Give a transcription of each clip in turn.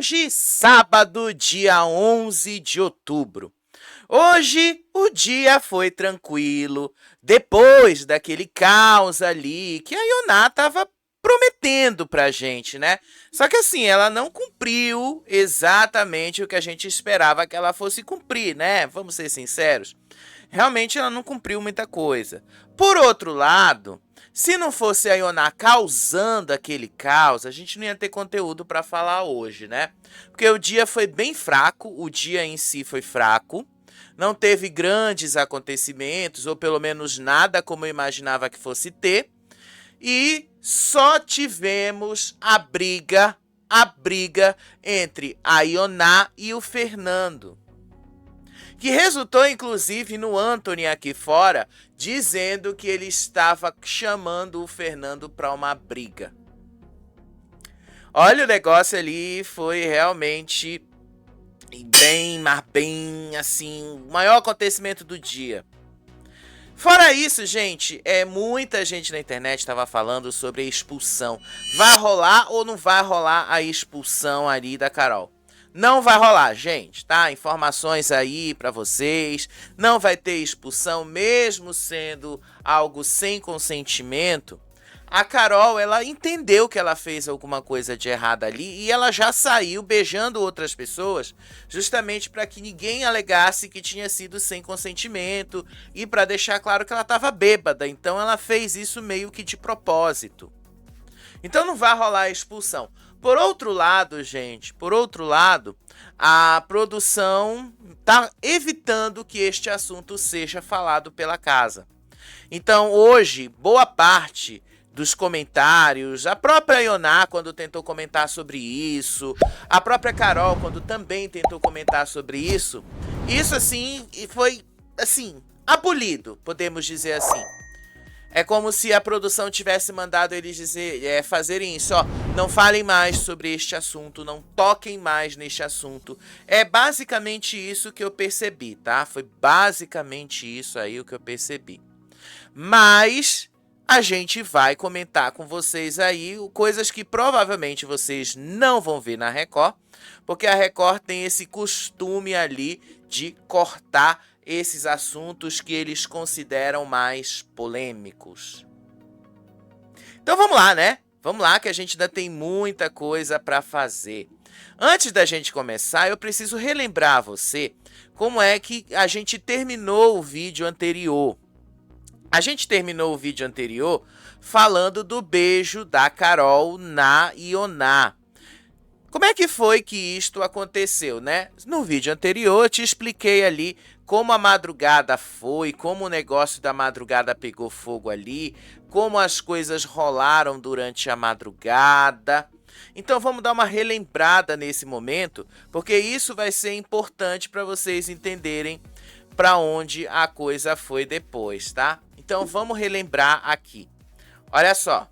Hoje, sábado, dia 11 de outubro. Hoje o dia foi tranquilo, depois daquele caos ali que a Ioná estava prometendo pra gente, né? Só que assim, ela não cumpriu exatamente o que a gente esperava que ela fosse cumprir, né? Vamos ser sinceros. Realmente ela não cumpriu muita coisa. Por outro lado, se não fosse a Ioná causando aquele caos, a gente não ia ter conteúdo para falar hoje, né? Porque o dia foi bem fraco, o dia em si foi fraco, não teve grandes acontecimentos, ou pelo menos nada como eu imaginava que fosse ter, e só tivemos a briga entre a Ioná e o Fernando, que resultou inclusive no Anthony aqui fora dizendo que ele estava chamando o Fernando para uma briga. Olha, o negócio ali foi realmente bem assim, o maior acontecimento do dia. Fora isso, gente, muita gente na internet estava falando sobre a expulsão. Vai rolar ou não vai rolar a expulsão ali da Carol? Não vai rolar, gente, tá? Informações aí pra vocês. Não vai ter expulsão, mesmo sendo algo sem consentimento. A Carol, ela entendeu que ela fez alguma coisa de errado ali e ela já saiu beijando outras pessoas, justamente para que ninguém alegasse que tinha sido sem consentimento e para deixar claro que ela estava bêbada. Então ela fez isso meio que de propósito. Então não vai rolar a expulsão. Por outro lado, gente, a produção está evitando que este assunto seja falado pela casa. Então hoje, boa parte dos comentários, a própria Ioná quando tentou comentar sobre isso, a própria Carol quando também tentou comentar sobre isso assim foi assim abolido, podemos dizer assim. É como se a produção tivesse mandado eles fazerem isso, ó, não falem mais sobre este assunto, não toquem mais neste assunto. É basicamente isso que eu percebi, tá? Foi basicamente isso aí o que eu percebi. Mas a gente vai comentar com vocês aí coisas que provavelmente vocês não vão ver na Record, porque a Record tem esse costume ali de cortar esses assuntos que eles consideram mais polêmicos. Então vamos lá, né? Vamos lá que a gente ainda tem muita coisa para fazer. Antes da gente começar, eu preciso relembrar a você como é que a gente terminou o vídeo anterior. A gente terminou o vídeo anterior falando do beijo da Carol na Ioná. Como é que foi que isto aconteceu, né? No vídeo anterior eu te expliquei ali como a madrugada foi, como o negócio da madrugada pegou fogo ali, como as coisas rolaram durante a madrugada. Então vamos dar uma relembrada nesse momento, porque isso vai ser importante para vocês entenderem para onde a coisa foi depois, tá? Então vamos relembrar aqui. Olha só.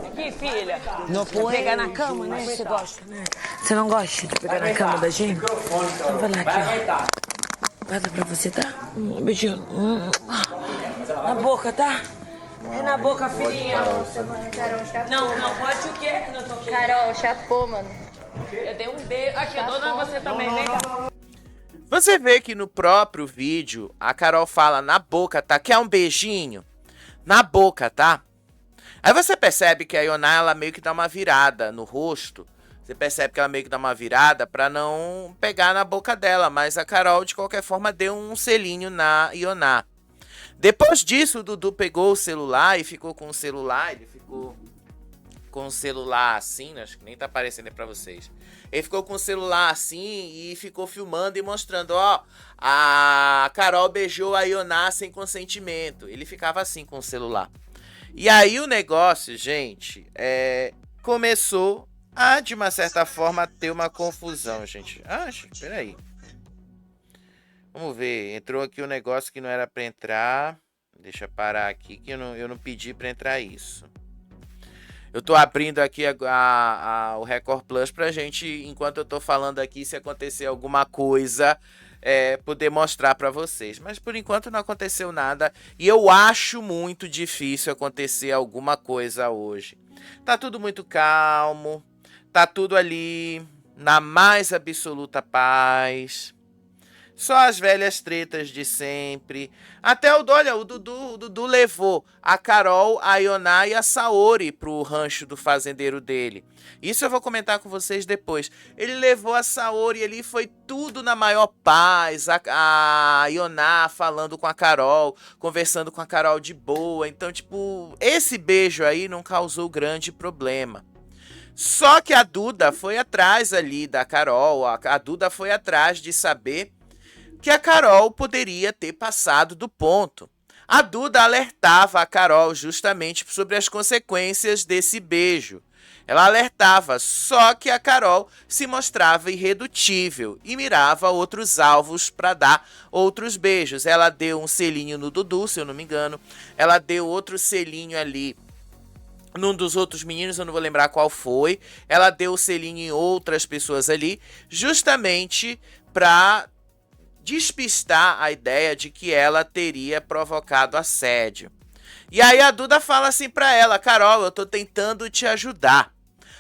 Aqui, filha. Não põe. Pegar na cama, né? Você gosta, né? Você não gosta de pegar na cama da gente? Então vai lá aqui, ó. Vai dar pra você, tá? Um beijinho. Na boca, tá? É na boca, filhinha. Não pode o quê? Não tô aqui. Carol, chapou, mano. Eu dei um beijo. Aqui, eu dou na você também, vem cá. Você vê que no próprio vídeo a Carol fala na boca, tá? Quer um beijinho? Na boca, tá? Aí você percebe que a Ioná, ela meio que dá uma virada no rosto. Você percebe que ela meio que dá uma virada pra não pegar na boca dela. Mas a Carol, de qualquer forma, deu um selinho na Ioná. Depois disso, o Dudu pegou o celular e ficou com o celular. Ele ficou com o celular assim, acho que nem tá aparecendo aí pra vocês. Ele ficou com o celular assim e ficou filmando e mostrando, ó, a Carol beijou a Ioná sem consentimento. Ele ficava assim com o celular. E aí o negócio, gente, começou a, de uma certa forma, ter uma confusão, gente. Peraí. Vamos ver, entrou aqui um negócio que não era pra entrar. Deixa eu parar aqui que eu não pedi pra entrar isso. Eu tô abrindo aqui o Record Plus pra gente, enquanto eu tô falando aqui, se acontecer alguma coisa, poder mostrar pra vocês. Mas por enquanto não aconteceu nada e eu acho muito difícil acontecer alguma coisa hoje. Tá tudo muito calmo, tá tudo ali na mais absoluta paz. Só as velhas tretas de sempre. Até olha, o Dudu levou a Carol, a Ioná e a Saori pro rancho do fazendeiro dele. Isso eu vou comentar com vocês depois. Ele levou a Saori ali, foi tudo na maior paz. A Ioná falando com a Carol, conversando com a Carol de boa. Então, tipo, esse beijo aí não causou grande problema. Só que a Duda foi atrás ali da Carol. A Duda foi atrás de saber que a Carol poderia ter passado do ponto. A Duda alertava a Carol justamente sobre as consequências desse beijo. Ela alertava, só que a Carol se mostrava irredutível e mirava outros alvos para dar outros beijos. Ela deu um selinho no Dudu, se eu não me engano. Ela deu outro selinho ali num dos outros meninos, eu não vou lembrar qual foi. Ela deu o selinho em outras pessoas ali, justamente para despistar a ideia de que ela teria provocado assédio. E aí a Duda fala assim pra ela: Carol, eu tô tentando te ajudar.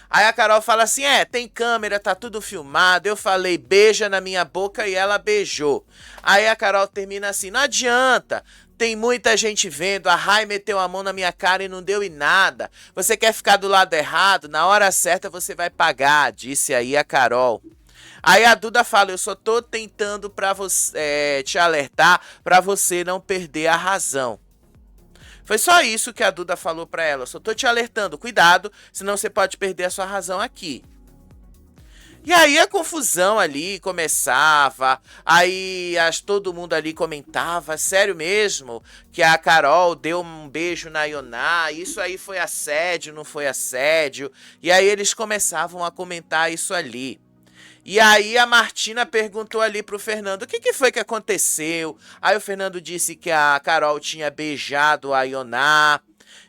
Aí a Carol fala assim: tem câmera, tá tudo filmado, eu falei beija na minha boca e ela beijou. Aí a Carol termina assim: não adianta, tem muita gente vendo, a Rai meteu a mão na minha cara e não deu em nada. Você quer ficar do lado errado? Na hora certa você vai pagar, disse aí a Carol. Aí a Duda fala: eu só tô tentando pra você, te alertar pra você não perder a razão. Foi só isso que a Duda falou pra ela: eu só tô te alertando, cuidado, senão você pode perder a sua razão aqui. E aí a confusão ali começava, aí todo mundo ali comentava: sério mesmo que a Carol deu um beijo na Ioná, isso aí foi assédio, não foi assédio? E aí eles começavam a comentar isso ali. E aí a Martina perguntou ali pro Fernando: o que foi que aconteceu? Aí o Fernando disse que a Carol tinha beijado a Ioná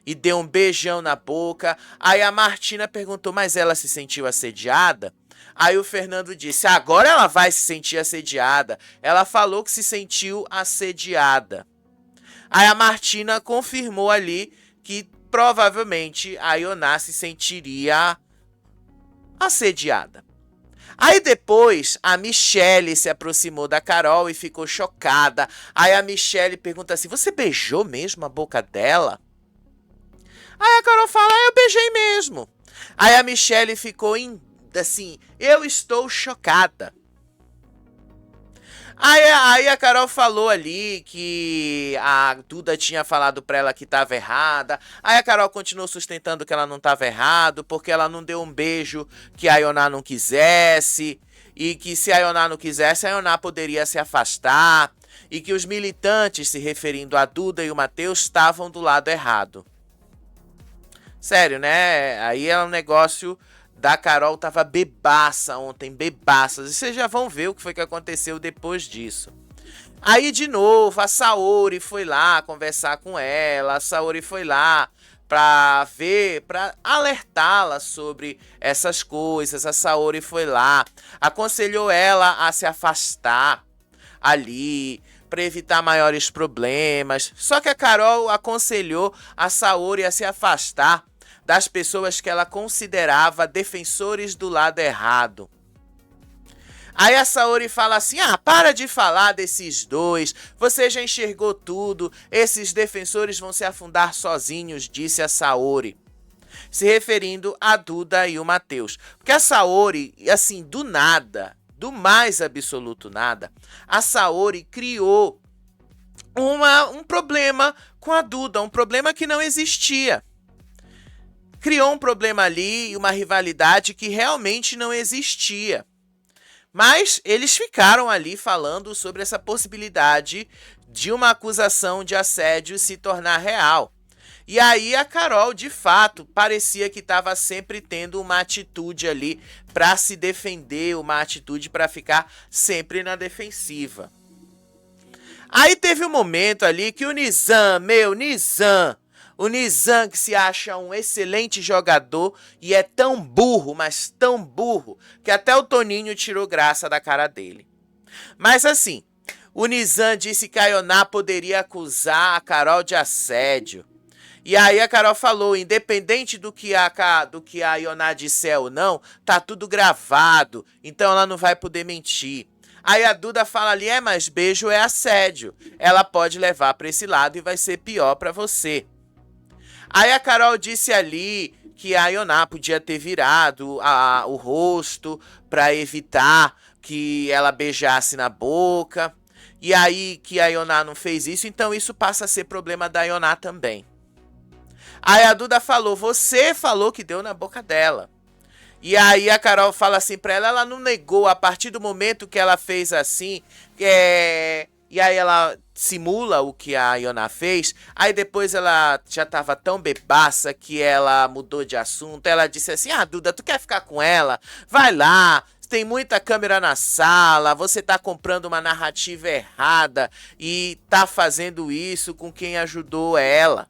e deu um beijão na boca. Aí a Martina perguntou: mas ela se sentiu assediada? Aí o Fernando disse: agora ela vai se sentir assediada. Ela falou que se sentiu assediada. Aí a Martina confirmou ali que provavelmente a Ioná se sentiria assediada. Aí depois a Michelle se aproximou da Carol e ficou chocada. Aí a Michelle pergunta assim: você beijou mesmo a boca dela? Aí a Carol fala: eu beijei mesmo. Aí a Michelle ficou assim: eu estou chocada. Aí a Carol falou ali que a Duda tinha falado pra ela que tava errada. Aí a Carol continuou sustentando que ela não tava errado, porque ela não deu um beijo que a Ioná não quisesse. E que se a Ioná não quisesse, a Ioná poderia se afastar. E que os militantes, se referindo a Duda e o Matheus, estavam do lado errado. Sério, né? Aí é um negócio... da Carol tava bebaça ontem, bebaça. E vocês já vão ver o que foi que aconteceu depois disso. Aí, de novo, a Saori foi lá conversar com ela. A Saori foi lá pra ver, pra alertá-la sobre essas coisas. A Saori foi lá, aconselhou ela a se afastar ali, para evitar maiores problemas. Só que a Carol aconselhou a Saori a se afastar das pessoas que ela considerava defensores do lado errado. Aí a Saori fala assim: para de falar desses dois, você já enxergou tudo, esses defensores vão se afundar sozinhos, disse a Saori. Se referindo a Duda e o Matheus. Porque a Saori, assim, do nada, do mais absoluto nada, a Saori criou um problema com a Duda, um problema que não existia. Criou um problema ali, uma rivalidade que realmente não existia. Mas eles ficaram ali falando sobre essa possibilidade de uma acusação de assédio se tornar real. E aí a Carol, de fato, parecia que estava sempre tendo uma atitude ali para se defender, uma atitude para ficar sempre na defensiva. Aí teve um momento ali que o Nizam, o Nizam, que se acha um excelente jogador e é tão burro, mas tão burro, que até o Toninho tirou graça da cara dele. Mas assim, o Nizam disse que a Ioná poderia acusar a Carol de assédio. E aí a Carol falou, independente do que a Ioná disser ou não, tá tudo gravado, então ela não vai poder mentir. Aí a Duda fala ali, mas beijo é assédio. Ela pode levar pra esse lado e vai ser pior pra você. Aí a Carol disse ali que a Ioná podia ter virado o rosto pra evitar que ela beijasse na boca. E aí que a Ioná não fez isso, então isso passa a ser problema da Ioná também. Aí a Duda falou, você falou que deu na boca dela. E aí a Carol fala assim pra ela não negou a partir do momento que ela fez assim, e aí ela simula o que a Ioná fez, aí depois ela já tava tão bebaça que ela mudou de assunto, ela disse assim, Duda, tu quer ficar com ela? Vai lá, tem muita câmera na sala, você tá comprando uma narrativa errada e tá fazendo isso com quem ajudou ela.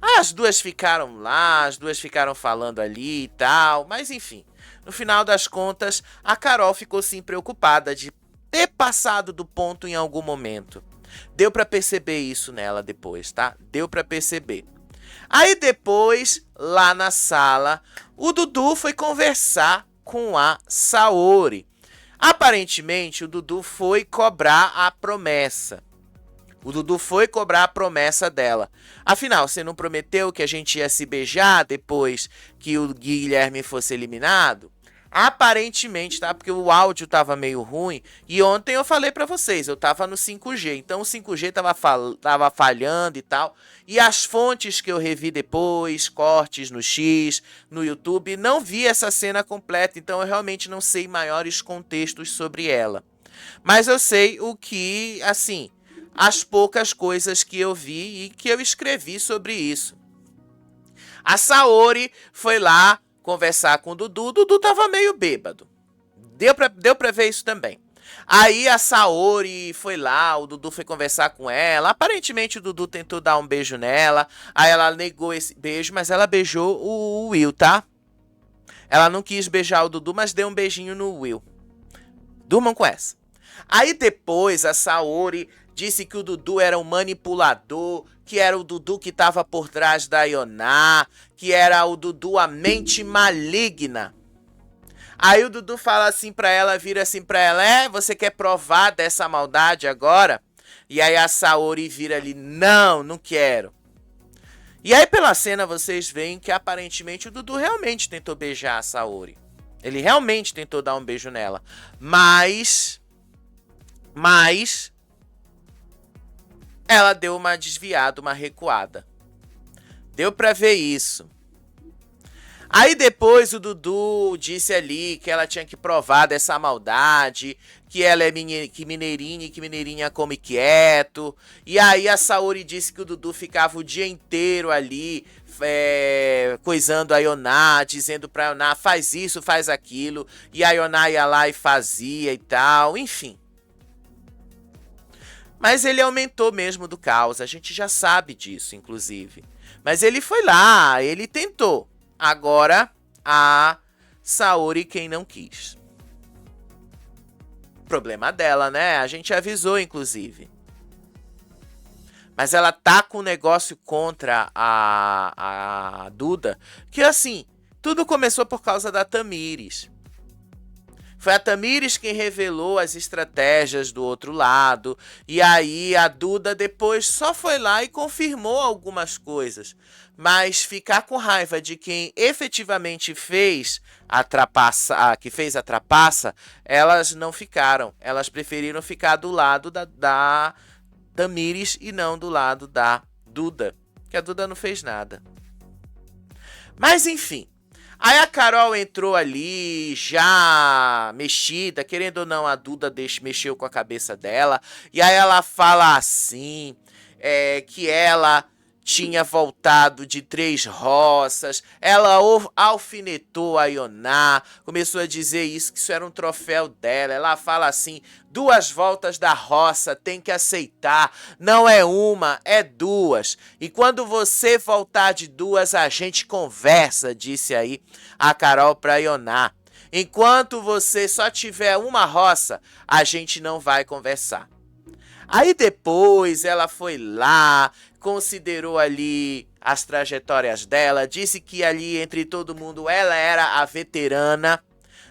As duas ficaram lá, as duas ficaram falando ali e tal, mas enfim, no final das contas, a Carol ficou sim preocupada de ter passado do ponto em algum momento. Deu pra perceber isso nela depois, tá? Deu pra perceber. Aí depois, lá na sala, o Dudu foi conversar com a Saori. Aparentemente, o Dudu foi cobrar a promessa. O Dudu foi cobrar a promessa dela. Afinal, você não prometeu que a gente ia se beijar depois que o Guilherme fosse eliminado? Aparentemente, tá? Porque o áudio tava meio ruim. E ontem eu falei pra vocês, eu tava no 5G. Então o 5G tava falhando e tal. E as fontes que eu revi depois, cortes no X, no YouTube, não vi essa cena completa. Então eu realmente não sei maiores contextos sobre ela. Mas eu sei o que, assim, as poucas coisas que eu vi e que eu escrevi sobre isso. A Saori foi lá conversar com o Dudu. O Dudu tava meio bêbado. Deu pra ver isso também. Aí a Saori foi lá, o Dudu foi conversar com ela. Aparentemente o Dudu tentou dar um beijo nela. Aí ela negou esse beijo, mas ela beijou o Will, tá? Ela não quis beijar o Dudu, mas deu um beijinho no Will. Durmam com essa. Aí depois a Saori disse que o Dudu era um manipulador, que era o Dudu que estava por trás da Ioná, que era o Dudu a mente maligna. Aí o Dudu fala assim pra ela, vira assim pra ela, você quer provar dessa maldade agora? E aí a Saori vira ali, não quero. E aí pela cena vocês veem que aparentemente o Dudu realmente tentou beijar a Saori. Ele realmente tentou dar um beijo nela. Mas ela deu uma desviada, uma recuada. Deu pra ver isso. Aí depois o Dudu disse ali que ela tinha que provar dessa maldade, que ela é mineirinha e que mineirinha come quieto. E aí a Saori disse que o Dudu ficava o dia inteiro ali coisando a Ioná, dizendo pra Ioná, faz isso, faz aquilo. E a Ioná ia lá e fazia e tal, enfim. Mas ele aumentou mesmo do caos, a gente já sabe disso, inclusive. Mas ele foi lá, ele tentou. Agora, a Saori quem não quis. Problema dela, né? A gente avisou, inclusive. Mas ela tá com um negócio contra a Duda, que assim, tudo começou por causa da Tamires. Foi a Tamires quem revelou as estratégias do outro lado. E aí a Duda depois só foi lá e confirmou algumas coisas. Mas ficar com raiva de quem efetivamente fez a trapaça, elas não ficaram. Elas preferiram ficar do lado da Tamires e não do lado da Duda. Que a Duda não fez nada. Mas enfim. Aí a Carol entrou ali, já mexida, querendo ou não, a Duda mexeu com a cabeça dela. E aí ela fala assim, que ela tinha voltado de 3 roças, ela alfinetou a Ioná, começou a dizer isso, que isso era um troféu dela. Ela fala assim, 2 voltas da roça, tem que aceitar, não é uma, é 2. E quando você voltar de 2, a gente conversa, disse aí a Carol pra Ioná. Enquanto você só tiver uma roça, a gente não vai conversar. Aí depois ela foi lá, considerou ali as trajetórias dela, disse que ali entre todo mundo ela era a veterana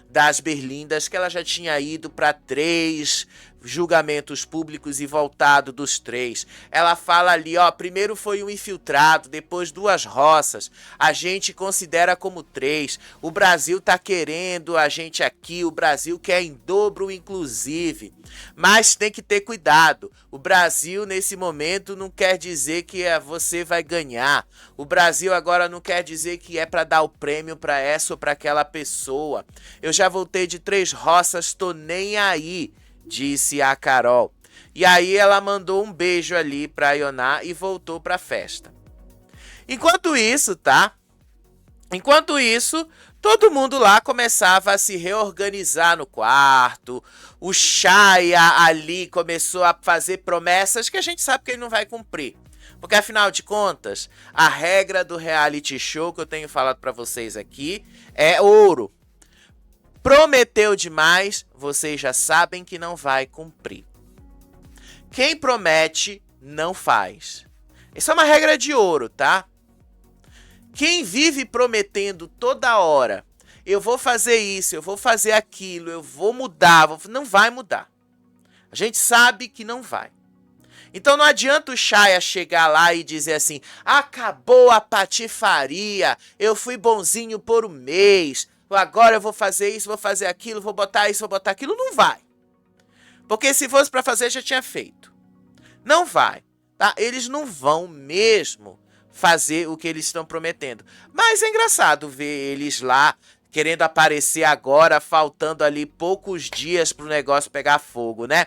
das berlindas, que ela já tinha ido para 3 julgamentos públicos e voltado dos 3. Ela fala ali, ó, primeiro foi um infiltrado, depois 2 roças, a gente considera como 3, o Brasil tá querendo a gente aqui, o Brasil quer em dobro inclusive, mas tem que ter cuidado, o Brasil nesse momento não quer dizer que você vai ganhar, o Brasil agora não quer dizer que é para dar o prêmio para essa ou para aquela pessoa, eu já voltei de 3 roças, tô nem aí, disse a Carol. E aí ela mandou um beijo ali pra Ioná e voltou pra festa. Enquanto isso, tá? Enquanto isso, todo mundo lá começava a se reorganizar no quarto. O Chaya ali começou a fazer promessas que a gente sabe que ele não vai cumprir. Porque afinal de contas, a regra do reality show que eu tenho falado pra vocês aqui é ouro. Prometeu demais, vocês já sabem que não vai cumprir. Quem promete, não faz. Isso é uma regra de ouro, tá? Quem vive prometendo toda hora, eu vou fazer isso, eu vou fazer aquilo, eu vou mudar, não vai mudar. A gente sabe que não vai. Então não adianta o Chaya chegar lá e dizer assim, acabou a patifaria, eu fui bonzinho por um mês, agora eu vou fazer isso, vou fazer aquilo, vou botar isso, vou botar aquilo. Não vai. Porque se fosse para fazer, já tinha feito. Não vai. Tá? Eles não vão mesmo fazer o que eles estão prometendo. Mas é engraçado ver eles lá querendo aparecer agora, faltando ali poucos dias para o negócio pegar fogo, né?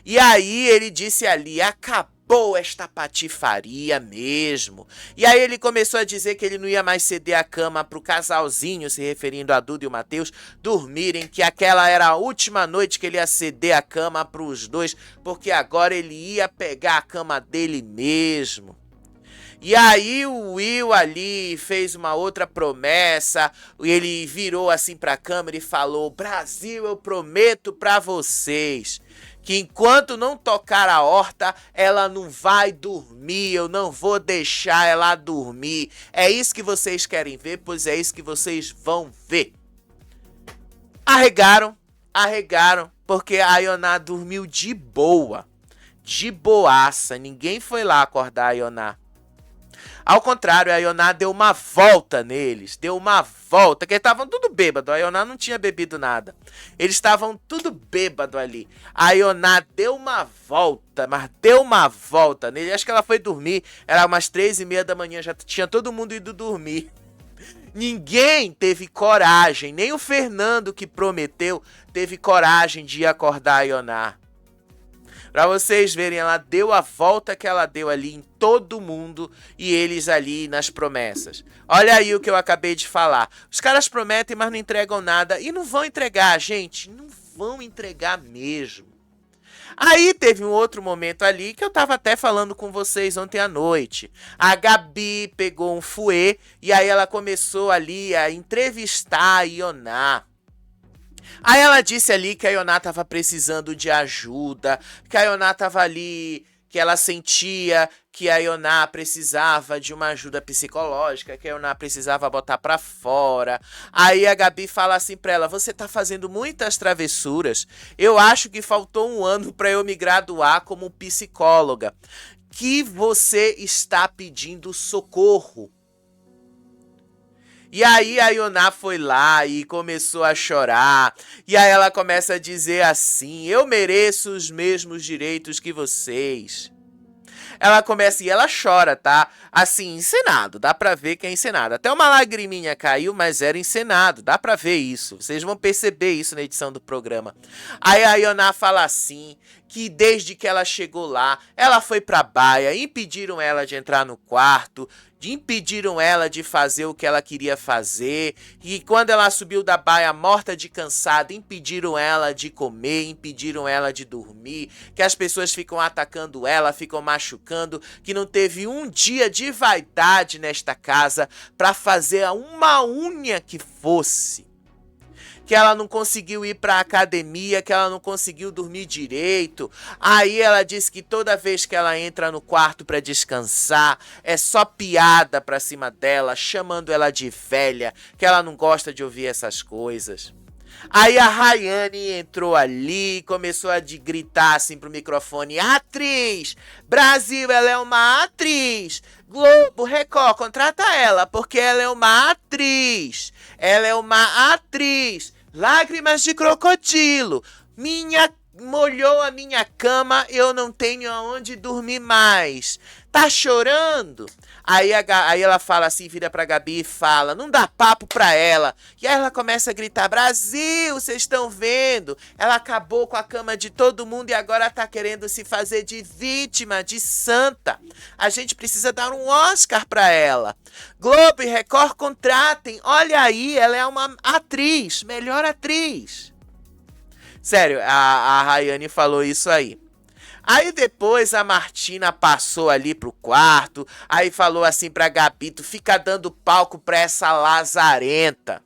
E aí ele disse ali, acabou esta patifaria mesmo. E aí ele começou a dizer que ele não ia mais ceder a cama pro casalzinho, se referindo a Duda e o Matheus, dormirem, que aquela era a última noite que ele ia ceder a cama pros dois, porque agora ele ia pegar a cama dele mesmo. E aí o Will ali fez uma outra promessa, ele virou assim pra câmera e falou, Brasil, eu prometo pra vocês que enquanto não tocar a horta, ela não vai dormir, eu não vou deixar ela dormir. É isso que vocês querem ver, pois é isso que vocês vão ver. Arregaram, porque a Ioná dormiu de boa, de boaça, ninguém foi lá acordar a Ioná. Ao contrário, a Ioná deu uma volta neles, que eles estavam tudo bêbado, a Ioná não tinha bebido nada. Eles estavam tudo bêbado ali. A Ioná deu uma volta, mas deu uma volta nele. Acho que ela foi dormir, era umas 3h30 da manhã, já tinha todo mundo ido dormir. Ninguém teve coragem, nem o Fernando que prometeu teve coragem de acordar a Ioná. Pra vocês verem, ela deu a volta que ela deu ali em todo mundo e eles ali nas promessas. Olha aí o que eu acabei de falar. Os caras prometem, mas não entregam nada. E não vão entregar, gente. Não vão entregar mesmo. Aí teve um outro momento ali que eu tava até falando com vocês ontem à noite. A Gabi pegou um fouet e aí ela começou ali a entrevistar a Ioná. Aí ela disse ali que a Ioná tava precisando de ajuda, que a Ioná tava ali, que ela sentia que a Ioná precisava de uma ajuda psicológica, que a Ioná precisava botar pra fora. Aí a Gabi fala assim pra ela, você tá fazendo muitas travessuras, eu acho que faltou 1 ano pra eu me graduar como psicóloga. Que você está pedindo socorro. E aí a Ioná foi lá e começou a chorar. E aí ela começa a dizer assim, eu mereço os mesmos direitos que vocês. Ela começa e ela chora, tá? Assim, encenado, dá pra ver que é encenado. Até uma lagriminha caiu, mas era encenado, dá pra ver isso. Vocês vão perceber isso na edição do programa. Aí a Ioná fala assim, que desde que ela chegou lá, ela foi pra baia, impediram ela de entrar no quarto, impediram ela de fazer o que ela queria fazer, e quando ela subiu da baia morta de cansada, impediram ela de comer, impediram ela de dormir, que as pessoas ficam atacando ela, ficam machucando, que não teve um dia de vaidade nesta casa para fazer uma unha que fosse. que ela não conseguiu ir pra academia, que ela não conseguiu dormir direito. Aí ela disse que toda vez que ela entra no quarto pra descansar, é só piada pra cima dela, chamando ela de velha, que ela não gosta de ouvir essas coisas. Aí a Rayane entrou ali, começou a gritar assim pro microfone: atriz! Brasil, ela é uma atriz! Globo, Record, contrata ela, porque ela é uma atriz! Ela é uma atriz! Lágrimas de crocodilo! Molhou a minha cama, eu não tenho aonde dormir mais. Tá chorando? Aí ela fala assim, vira pra Gabi e fala, não dá papo pra ela. E aí ela começa a gritar, Brasil, vocês estão vendo? Ela acabou com a cama de todo mundo e agora tá querendo se fazer de vítima, de santa. A gente precisa dar um Oscar pra ela. Globo e Record, contratem. Olha aí, ela é uma atriz, melhor atriz. Sério, a Rayane falou isso aí. Aí depois a Martina passou ali pro quarto, aí falou assim pra Gabi, tu fica dando palco pra essa lazarenta.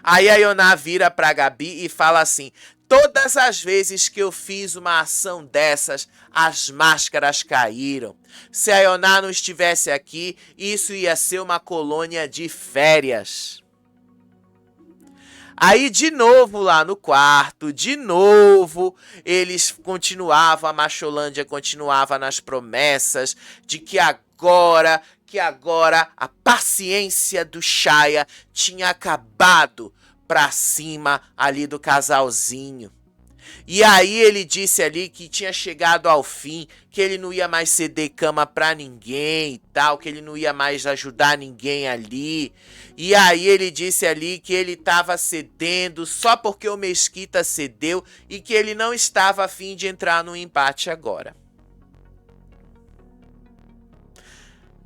Aí a Ioná vira pra Gabi e fala assim, todas as vezes que eu fiz uma ação dessas, as máscaras caíram. Se a Ioná não estivesse aqui, isso ia ser uma colônia de férias. Aí, de novo, lá no quarto, de novo, eles continuavam, a Macholândia continuava nas promessas de que agora a paciência do Chaya tinha acabado pra cima ali do casalzinho. E aí ele disse ali que tinha chegado ao fim, que ele não ia mais ceder cama pra ninguém e tal, que ele não ia mais ajudar ninguém ali. E aí ele disse ali que ele estava cedendo só porque o Mesquita cedeu e que ele não estava a fim de entrar no empate agora.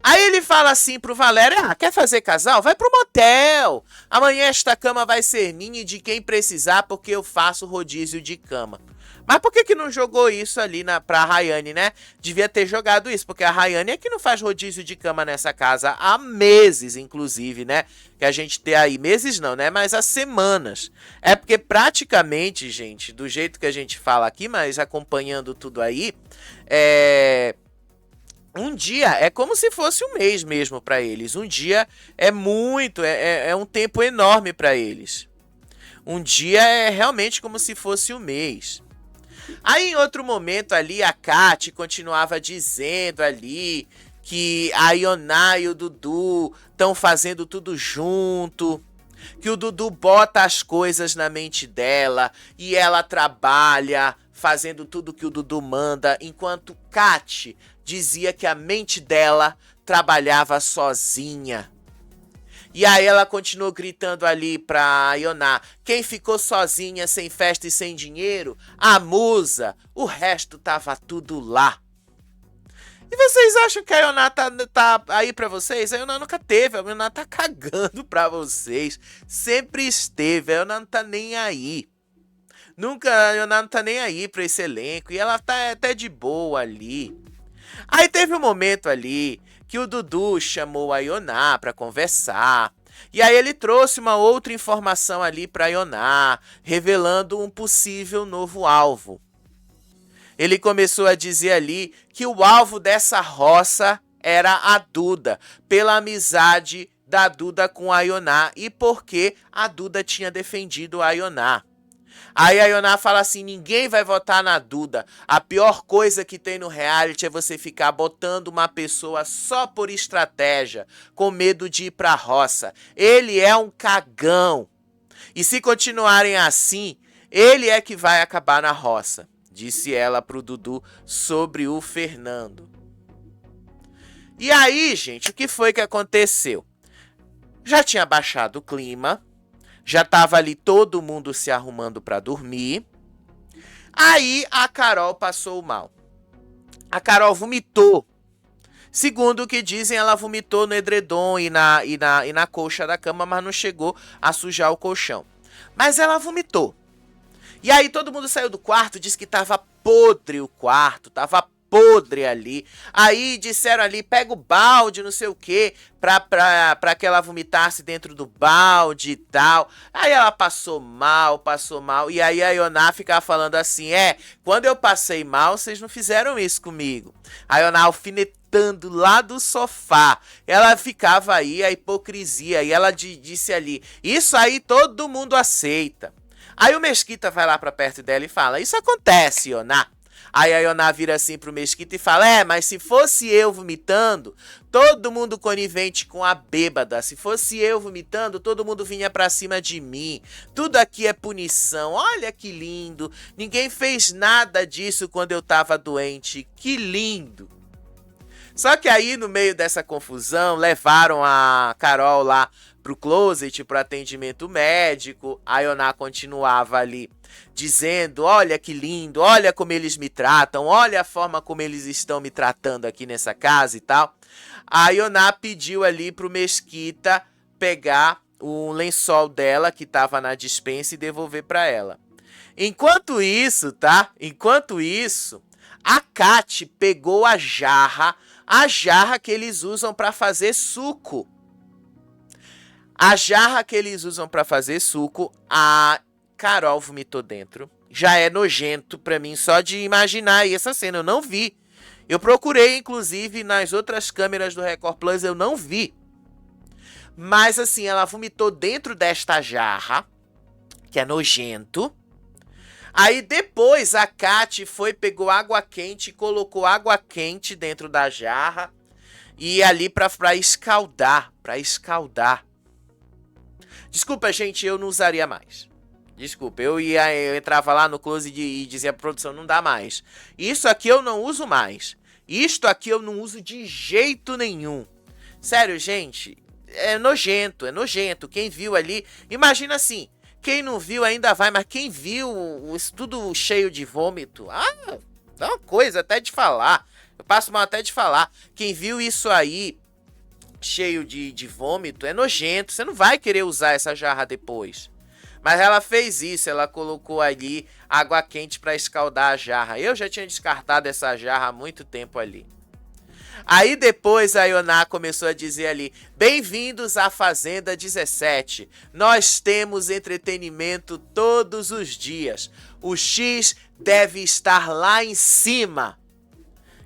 Aí ele fala assim pro Valério, quer fazer casal? Vai pro motel. Amanhã esta cama vai ser minha e de quem precisar, porque eu faço rodízio de cama. Mas por que não jogou isso ali pra Rayane, né? Devia ter jogado isso, porque a Rayane é que não faz rodízio de cama nessa casa há meses, inclusive, né? Que a gente tem aí, meses não, né? Mas há semanas. É porque praticamente, gente, do jeito que a gente fala aqui, mas acompanhando tudo aí, um dia é como se fosse um mês mesmo para eles. Um dia é muito, é um tempo enorme para eles. Um dia é realmente como se fosse um mês. Aí em outro momento ali a Kati continuava dizendo ali que a Ioná e o Dudu estão fazendo tudo junto. Que o Dudu bota as coisas na mente dela e ela trabalha fazendo tudo que o Dudu manda, enquanto Kati dizia que a mente dela trabalhava sozinha. E aí ela continuou gritando ali pra Ioná, quem ficou sozinha, sem festa e sem dinheiro? A musa, o resto tava tudo lá. E vocês acham que a Ioná tá aí pra vocês? A Ioná nunca teve, a Ioná tá cagando pra vocês. Sempre esteve, a Ioná não tá nem aí. Nunca, a Ioná não tá nem aí pra esse elenco, e ela tá até de boa ali. Aí teve um momento ali que o Dudu chamou a Ioná pra conversar. E aí ele trouxe uma outra informação ali pra Ioná, revelando um possível novo alvo. Ele começou a dizer ali que o alvo dessa roça era a Duda, pela amizade da Duda com a Ioná e porque a Duda tinha defendido a Ioná. Aí a Ioná fala assim, ninguém vai votar na Duda. A pior coisa que tem no reality é você ficar botando uma pessoa só por estratégia, com medo de ir pra roça. Ele é um cagão. E se continuarem assim, ele é que vai acabar na roça, disse ela pro Dudu sobre o Fernando. E aí, gente, o que foi que aconteceu? Já tinha baixado o clima. Já tava ali todo mundo se arrumando pra dormir. Aí a Carol passou mal. A Carol vomitou. Segundo o que dizem, ela vomitou no edredom e na colcha da cama, mas não chegou a sujar o colchão. Mas ela vomitou. E aí todo mundo saiu do quarto, disse que tava podre o quarto, tava podre ali. Aí disseram ali, pega o balde, não sei o que, pra que ela vomitasse dentro do balde e tal. Aí ela passou mal. E aí a Ioná ficava falando assim, quando eu passei mal, vocês não fizeram isso comigo. A Ioná alfinetando lá do sofá. Ela ficava aí, a hipocrisia. E ela disse ali, isso aí todo mundo aceita. Aí o Mesquita vai lá pra perto dela e fala, isso acontece, Ioná. Aí a Ioná vira assim pro Mesquita e fala, mas se fosse eu vomitando, todo mundo conivente com a bêbada. Se fosse eu vomitando, todo mundo vinha pra cima de mim. Tudo aqui é punição. Olha que lindo. Ninguém fez nada disso quando eu tava doente. Que lindo. Só que aí, no meio dessa confusão, levaram a Carol lá pro closet, pro atendimento médico. A Ioná continuava ali dizendo, olha que lindo, olha como eles me tratam, olha a forma como eles estão me tratando aqui nessa casa e tal. A Ioná pediu ali pro Mesquita pegar o lençol dela que tava na despensa e devolver pra ela. Enquanto isso, a Kati pegou a jarra que eles usam pra fazer suco. A jarra que eles usam pra fazer suco, a Carol vomitou dentro. Já é nojento pra mim só de imaginar aí essa cena. Eu não vi. Eu procurei, inclusive, nas outras câmeras do Record Plus, eu não vi. Mas assim, ela vomitou dentro desta jarra, que é nojento. Aí depois a Kati pegou água quente e colocou água quente dentro da jarra. E ali pra escaldar, Desculpa, gente, eu não usaria mais. Desculpa, eu entrava lá no close e dizia pra produção, não dá mais. Isso aqui eu não uso mais. Isto aqui eu não uso de jeito nenhum. Sério, gente, é nojento. Quem viu ali, imagina assim, quem não viu ainda vai, mas quem viu isso tudo cheio de vômito, dá uma coisa até de falar. Eu passo mal até de falar. Quem viu isso aí, cheio de vômito, é nojento. Você não vai querer usar essa jarra depois. Mas ela fez isso, ela colocou ali água quente para escaldar a jarra. Eu já tinha descartado essa jarra há muito tempo ali. Aí depois a Ioná começou a dizer ali, bem-vindos à Fazenda 17. Nós temos entretenimento todos os dias. O X deve estar lá em cima.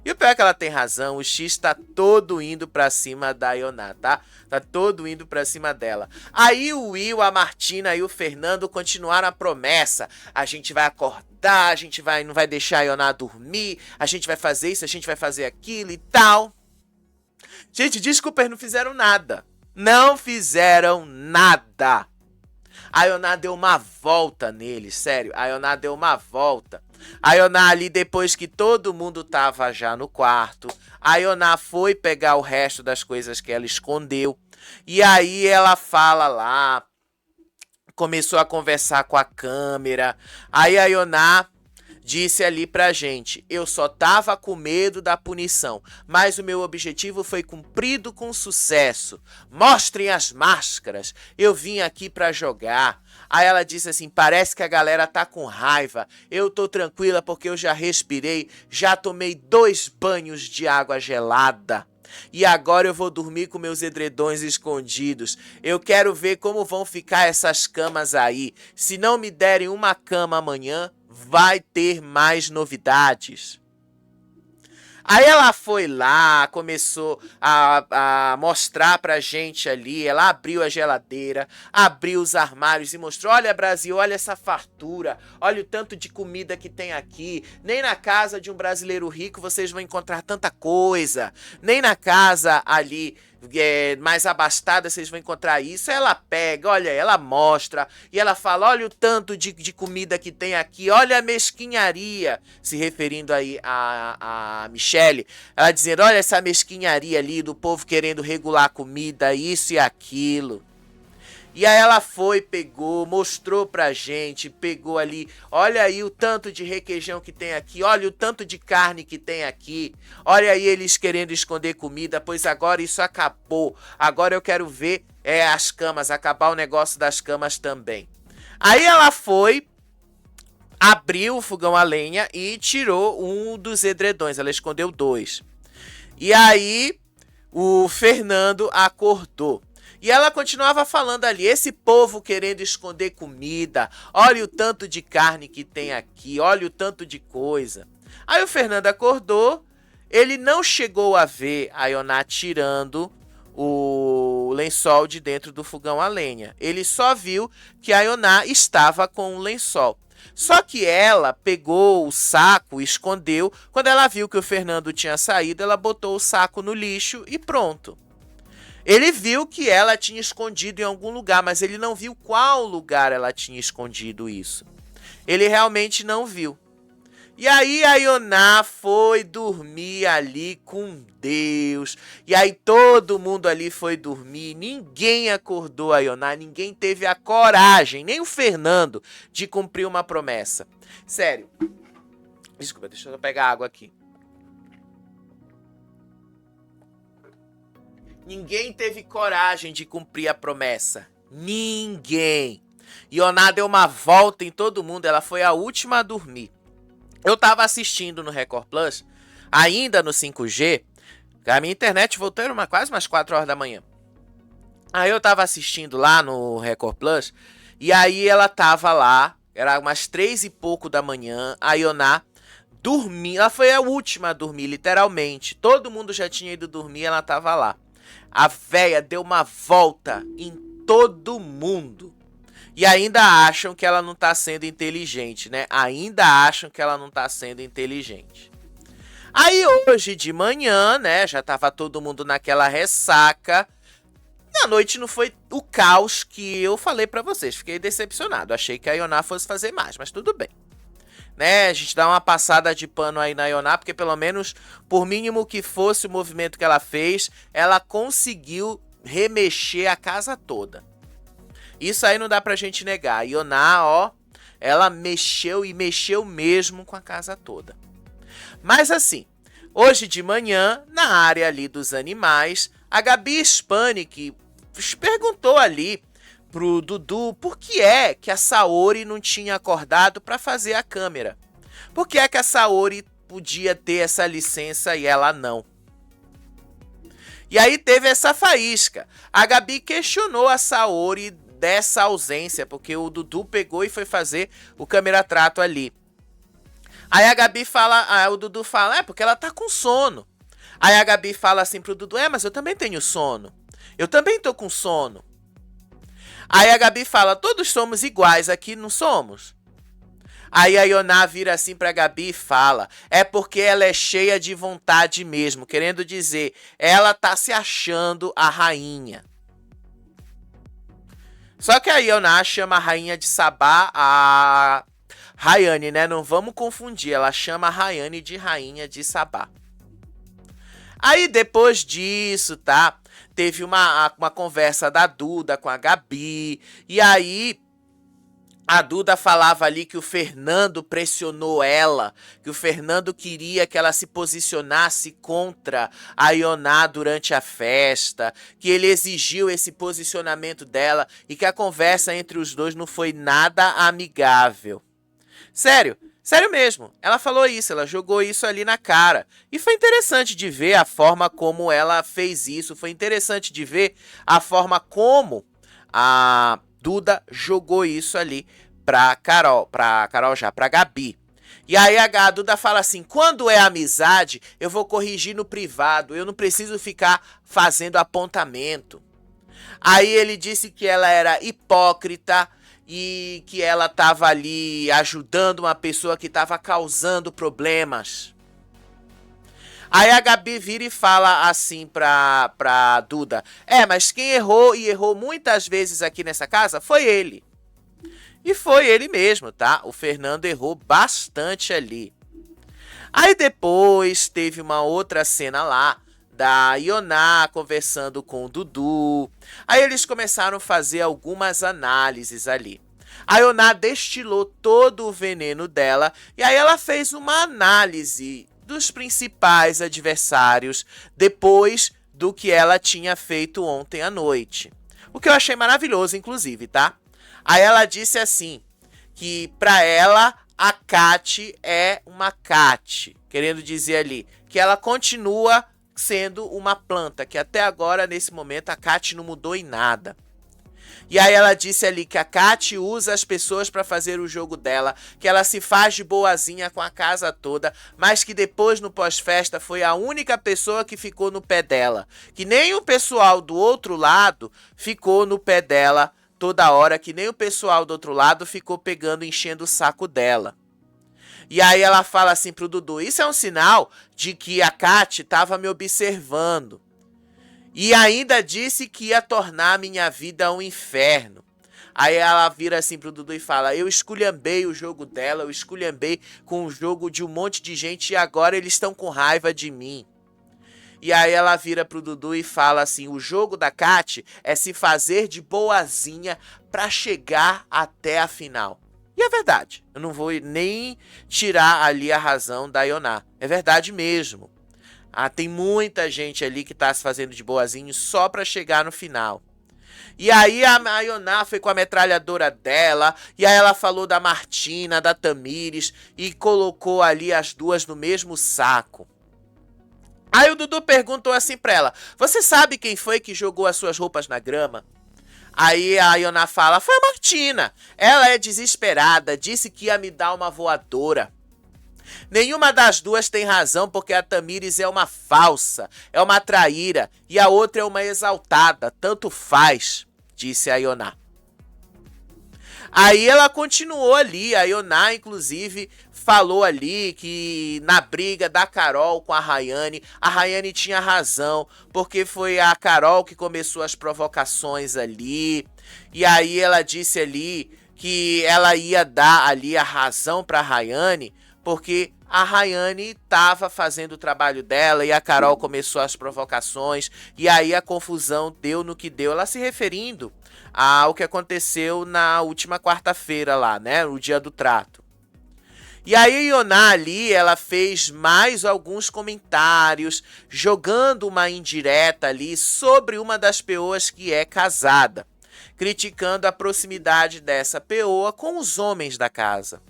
E o pior é que ela tem razão, o X tá todo indo pra cima da Ioná, tá? Tá todo indo pra cima dela. Aí o Will, a Martina e o Fernando continuaram a promessa. A gente vai acordar, a gente não vai deixar a Ioná dormir, a gente vai fazer isso, a gente vai fazer aquilo e tal. Gente, desculpa, eles não fizeram nada. Não fizeram nada. A Ioná deu uma volta neles, sério. A Ioná deu uma volta. A Ioná ali, depois que todo mundo tava já no quarto, a Ioná foi pegar o resto das coisas que ela escondeu. E aí ela fala lá, começou a conversar com a câmera. Aí a Ioná disse ali pra gente, eu só tava com medo da punição, mas o meu objetivo foi cumprido com sucesso. Mostrem as máscaras, eu vim aqui pra jogar. Aí ela disse assim, parece que a galera tá com raiva, eu tô tranquila porque eu já respirei, já tomei 2 banhos de água gelada. E agora eu vou dormir com meus edredões escondidos. Eu quero ver como vão ficar essas camas aí. Se não me derem uma cama amanhã, vai ter mais novidades. Aí ela foi lá, começou a mostrar pra gente ali, ela abriu a geladeira, abriu os armários e mostrou, olha Brasil, olha essa fartura, olha o tanto de comida que tem aqui, nem na casa de um brasileiro rico vocês vão encontrar tanta coisa, nem na casa ali mais abastada vocês vão encontrar isso. Ela pega, olha, ela mostra e ela fala, olha o tanto de comida que tem aqui, olha a mesquinharia, se referindo aí a Michele, ela dizendo, olha essa mesquinharia ali do povo querendo regular a comida, isso e aquilo. E aí ela foi, pegou, mostrou pra gente, pegou ali, olha aí o tanto de requeijão que tem aqui, olha o tanto de carne que tem aqui, olha aí eles querendo esconder comida, pois agora isso acabou, agora eu quero ver as camas, acabar o negócio das camas também. Aí ela foi, abriu o fogão a lenha e tirou um dos edredões. Ela escondeu 2. E aí o Fernando acordou. E ela continuava falando ali, esse povo querendo esconder comida, olha o tanto de carne que tem aqui, olha o tanto de coisa. Aí o Fernando acordou, ele não chegou a ver a Ioná tirando o lençol de dentro do fogão a lenha. Ele só viu que a Ioná estava com o lençol. Só que ela pegou o saco e escondeu. Quando ela viu que o Fernando tinha saído, ela botou o saco no lixo e pronto. Ele viu que ela tinha escondido em algum lugar, mas ele não viu qual lugar ela tinha escondido isso. Ele realmente não viu. E aí a Ioná foi dormir ali com Deus. E aí todo mundo ali foi dormir. Ninguém acordou a Ioná, ninguém teve a coragem, nem o Fernando, de cumprir uma promessa. Sério. Desculpa, deixa eu pegar água aqui. Ninguém teve coragem de cumprir a promessa. Ninguém. Ioná deu uma volta em todo mundo, ela foi a última a dormir. Eu tava assistindo no Record Plus, ainda no 5G, a minha internet voltou, era quase umas 4 horas da manhã. Aí eu tava assistindo lá no Record Plus, e aí ela tava lá, era umas 3 e pouco da manhã, a Ioná dormindo, ela foi a última a dormir, literalmente. Todo mundo já tinha ido dormir, ela tava lá. A véia deu uma volta em todo mundo. E ainda acham que ela não tá sendo inteligente, né? Ainda acham que ela não tá sendo inteligente. Aí hoje de manhã, né? Já tava todo mundo naquela ressaca. E a noite não foi o caos que eu falei pra vocês. Fiquei decepcionado. Achei que a Ioná fosse fazer mais, mas tudo bem. Né? A gente dá uma passada de pano aí na Ioná, porque pelo menos, por mínimo que fosse o movimento que ela fez, ela conseguiu remexer a casa toda. Isso aí não dá pra gente negar. A Ioná, ó, ela mexeu e mexeu mesmo com a casa toda. Mas assim, hoje de manhã, na área ali dos animais, a Gabi Spanik perguntou ali pro Dudu por que é que a Saori não tinha acordado pra fazer a câmera. Por que é que a Saori podia ter essa licença e ela não? E aí teve essa faísca. A Gabi questionou a Saori dessa ausência, porque o Dudu pegou e foi fazer o câmera-trato ali. Aí a Gabi fala, o Dudu fala, porque ela tá com sono. Aí a Gabi fala assim pro Dudu, mas eu também tenho sono. Eu também tô com sono. Aí a Gabi fala, todos somos iguais aqui, não somos? Aí a Ioná vira assim pra Gabi e fala, é porque ela é cheia de vontade mesmo, querendo dizer, ela tá se achando a rainha. Só que a Ioná chama a rainha de Sabá a Rayane, né? Não vamos confundir, ela chama a Rayane de rainha de Sabá. Aí depois disso, tá? Teve uma conversa da Duda com a Gabi, e aí a Duda falava ali que o Fernando pressionou ela, que o Fernando queria que ela se posicionasse contra a Ioná durante a festa, que ele exigiu esse posicionamento dela e que a conversa entre os dois não foi nada amigável. Sério, sério mesmo, ela falou isso, ela jogou isso ali na cara. E foi interessante de ver a forma como ela fez isso, foi interessante de ver a forma como a Duda jogou isso ali pra Gabi. E aí a Duda fala assim, quando é amizade, eu vou corrigir no privado, eu não preciso ficar fazendo apontamento. Aí ele disse que ela era hipócrita e que ela tava ali ajudando uma pessoa que tava causando problemas. Aí a Gabi vira e fala assim pra Duda, mas quem errou e errou muitas vezes aqui nessa casa foi ele. E foi ele mesmo, tá? O Fernando errou bastante ali. Aí depois teve uma outra cena lá, da Ioná conversando com o Dudu. Aí eles começaram a fazer algumas análises ali. A Ioná destilou todo o veneno dela e aí ela fez uma análise dos principais adversários depois do que ela tinha feito ontem à noite. O que eu achei maravilhoso, inclusive, tá? Aí ela disse assim, que pra ela a Kati é uma Kati, querendo dizer ali que ela continua sendo uma planta, que até agora, nesse momento, a Kati não mudou em nada. E aí ela disse ali que a Kati usa as pessoas para fazer o jogo dela, que ela se faz de boazinha com a casa toda, mas que depois no pós-festa foi a única pessoa que ficou no pé dela. Que nem o pessoal do outro lado ficou no pé dela toda hora, que nem o pessoal do outro lado ficou pegando, enchendo o saco dela. E aí ela fala assim pro Dudu, isso é um sinal de que a Kati estava me observando. E ainda disse que ia tornar minha vida um inferno. Aí ela vira assim pro Dudu e fala, eu esculhambei o jogo dela, eu esculhambei com o jogo de um monte de gente e agora eles estão com raiva de mim. E aí ela vira pro Dudu e fala assim, o jogo da Kati é se fazer de boazinha pra chegar até a final. E é verdade, eu não vou nem tirar ali a razão da Ioná, é verdade mesmo. Tem muita gente ali que tá se fazendo de boazinho só pra chegar no final. E aí a Ioná foi com a metralhadora dela, e aí ela falou da Martina, da Tamires, e colocou ali as duas no mesmo saco. Aí o Dudu perguntou assim pra ela, você sabe quem foi que jogou as suas roupas na grama? Aí a Ioná fala, foi a Martina, ela é desesperada, disse que ia me dar uma voadora. Nenhuma das duas tem razão, porque a Tamires é uma falsa, é uma traíra, e a outra é uma exaltada, tanto faz, disse a Ioná. Aí ela continuou ali, a Ioná inclusive falou ali que na briga da Carol com a Rayane tinha razão, porque foi a Carol que começou as provocações ali, e aí ela disse ali que ela ia dar ali a razão para a Rayane, porque a Rayane estava fazendo o trabalho dela e a Carol começou as provocações e aí a confusão deu no que deu, ela se referindo ao que aconteceu na última quarta-feira lá, né, o dia do trato. E aí a Ioná ali, ela fez mais alguns comentários, jogando uma indireta ali sobre uma das peoas que é casada, criticando a proximidade dessa peoa com os homens da casa.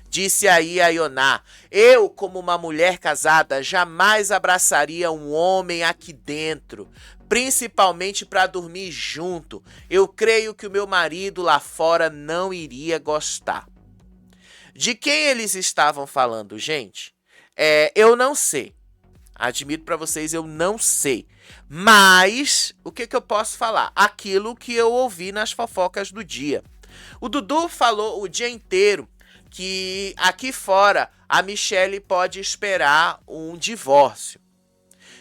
Disse aí a Ioná, eu como uma mulher casada jamais abraçaria um homem aqui dentro, principalmente para dormir junto. Eu creio que o meu marido lá fora não iria gostar. De quem eles estavam falando, gente? Eu não sei. Admito para vocês, eu não sei. Mas, o que eu posso falar? Aquilo que eu ouvi nas fofocas do dia. O Dudu falou o dia inteiro que aqui fora a Michelle pode esperar um divórcio.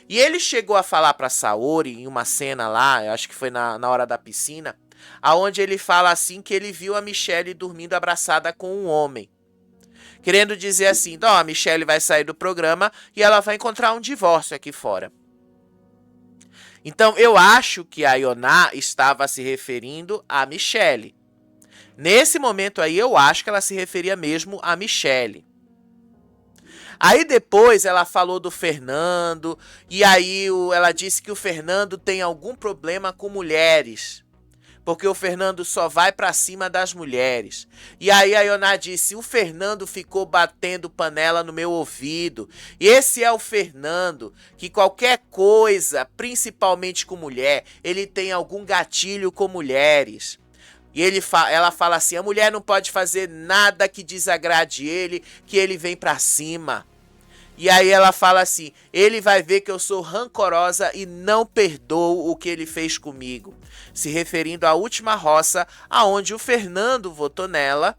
E ele chegou a falar para Saori em uma cena lá, eu acho que foi na hora da piscina, aonde ele fala assim que ele viu a Michelle dormindo abraçada com um homem. Querendo dizer assim, ó, a Michelle vai sair do programa e ela vai encontrar um divórcio aqui fora. Então eu acho que a Ioná estava se referindo a Michelle. Nesse momento aí, eu acho que ela se referia mesmo a Michelle. Aí depois ela falou do Fernando, e aí ela disse que o Fernando tem algum problema com mulheres, porque o Fernando só vai pra cima das mulheres. E aí a Ioná disse, o Fernando ficou batendo panela no meu ouvido. E esse é o Fernando, que qualquer coisa, principalmente com mulher, ele tem algum gatilho com mulheres. E ela fala assim, a mulher não pode fazer nada que desagrade ele, que ele vem pra cima. E aí ela fala assim, ele vai ver que eu sou rancorosa e não perdoo o que ele fez comigo. Se referindo à última roça, aonde o Fernando votou nela.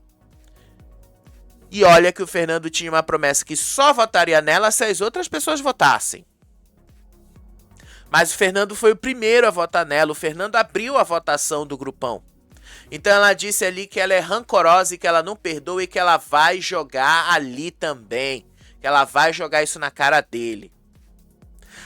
E olha que o Fernando tinha uma promessa que só votaria nela se as outras pessoas votassem. Mas o Fernando foi o primeiro a votar nela, o Fernando abriu a votação do grupão. Então ela disse ali que ela é rancorosa e que ela não perdoa e que ela vai jogar ali também. Que ela vai jogar isso na cara dele.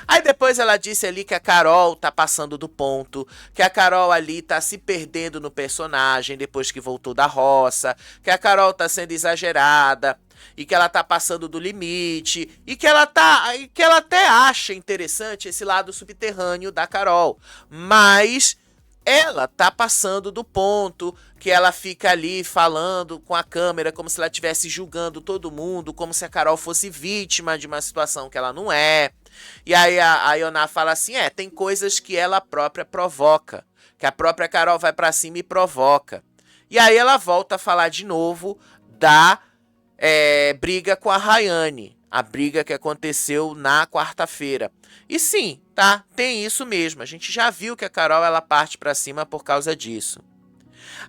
Aí depois ela disse ali que a Carol tá passando do ponto, que a Carol ali tá se perdendo no personagem depois que voltou da roça, que a Carol tá sendo exagerada e que ela tá passando do limite e que ela até acha interessante esse lado subterrâneo da Carol, mas ela tá passando do ponto, que ela fica ali falando com a câmera como se ela estivesse julgando todo mundo, como se a Carol fosse vítima de uma situação que ela não é. E aí a Ioná fala assim, tem coisas que ela própria provoca, que a própria Carol vai pra cima e provoca. E aí ela volta a falar de novo da briga com a Rayane, a briga que aconteceu na quarta-feira. E sim, tá, tem isso mesmo, a gente já viu que a Carol ela parte pra cima por causa disso.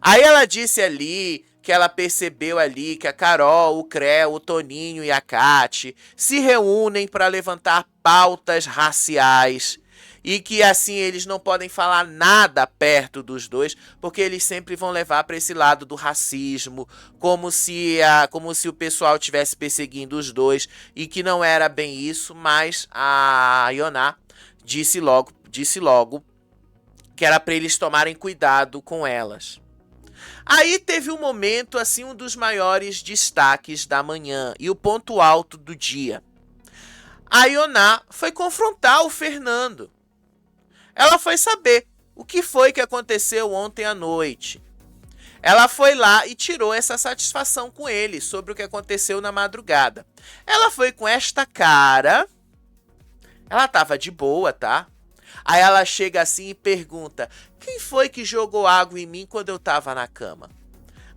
Aí ela disse ali que ela percebeu ali que a Carol, o Creu, o Toninho e a Kati se reúnem para levantar pautas raciais e que assim eles não podem falar nada perto dos dois porque eles sempre vão levar para esse lado do racismo, como se o pessoal estivesse perseguindo os dois e que não era bem isso, mas a Ioná disse logo que era para eles tomarem cuidado com elas. Aí teve um momento, assim, um dos maiores destaques da manhã e o ponto alto do dia. A Ioná foi confrontar o Fernando. Ela foi saber o que foi que aconteceu ontem à noite. Ela foi lá e tirou essa satisfação com ele sobre o que aconteceu na madrugada. Ela foi com esta cara. Ela tava de boa, tá? Aí ela chega assim e pergunta, quem foi que jogou água em mim quando eu tava na cama?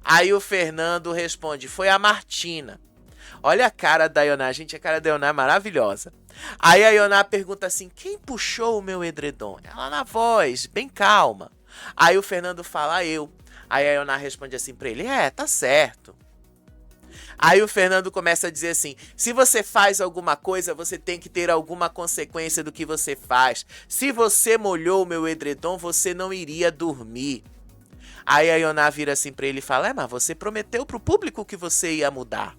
Aí o Fernando responde, foi a Martina. Olha a cara da Ioná, gente, a cara da Ioná é maravilhosa. Aí a Ioná pergunta assim, quem puxou o meu edredom? Ela na voz, bem calma. Aí o Fernando fala, eu. Aí a Ioná responde assim pra ele, tá certo. Aí o Fernando começa a dizer assim, se você faz alguma coisa, você tem que ter alguma consequência do que você faz. Se você molhou o meu edredom, você não iria dormir. Aí a Ioná vira assim pra ele e fala, mas você prometeu pro público que você ia mudar.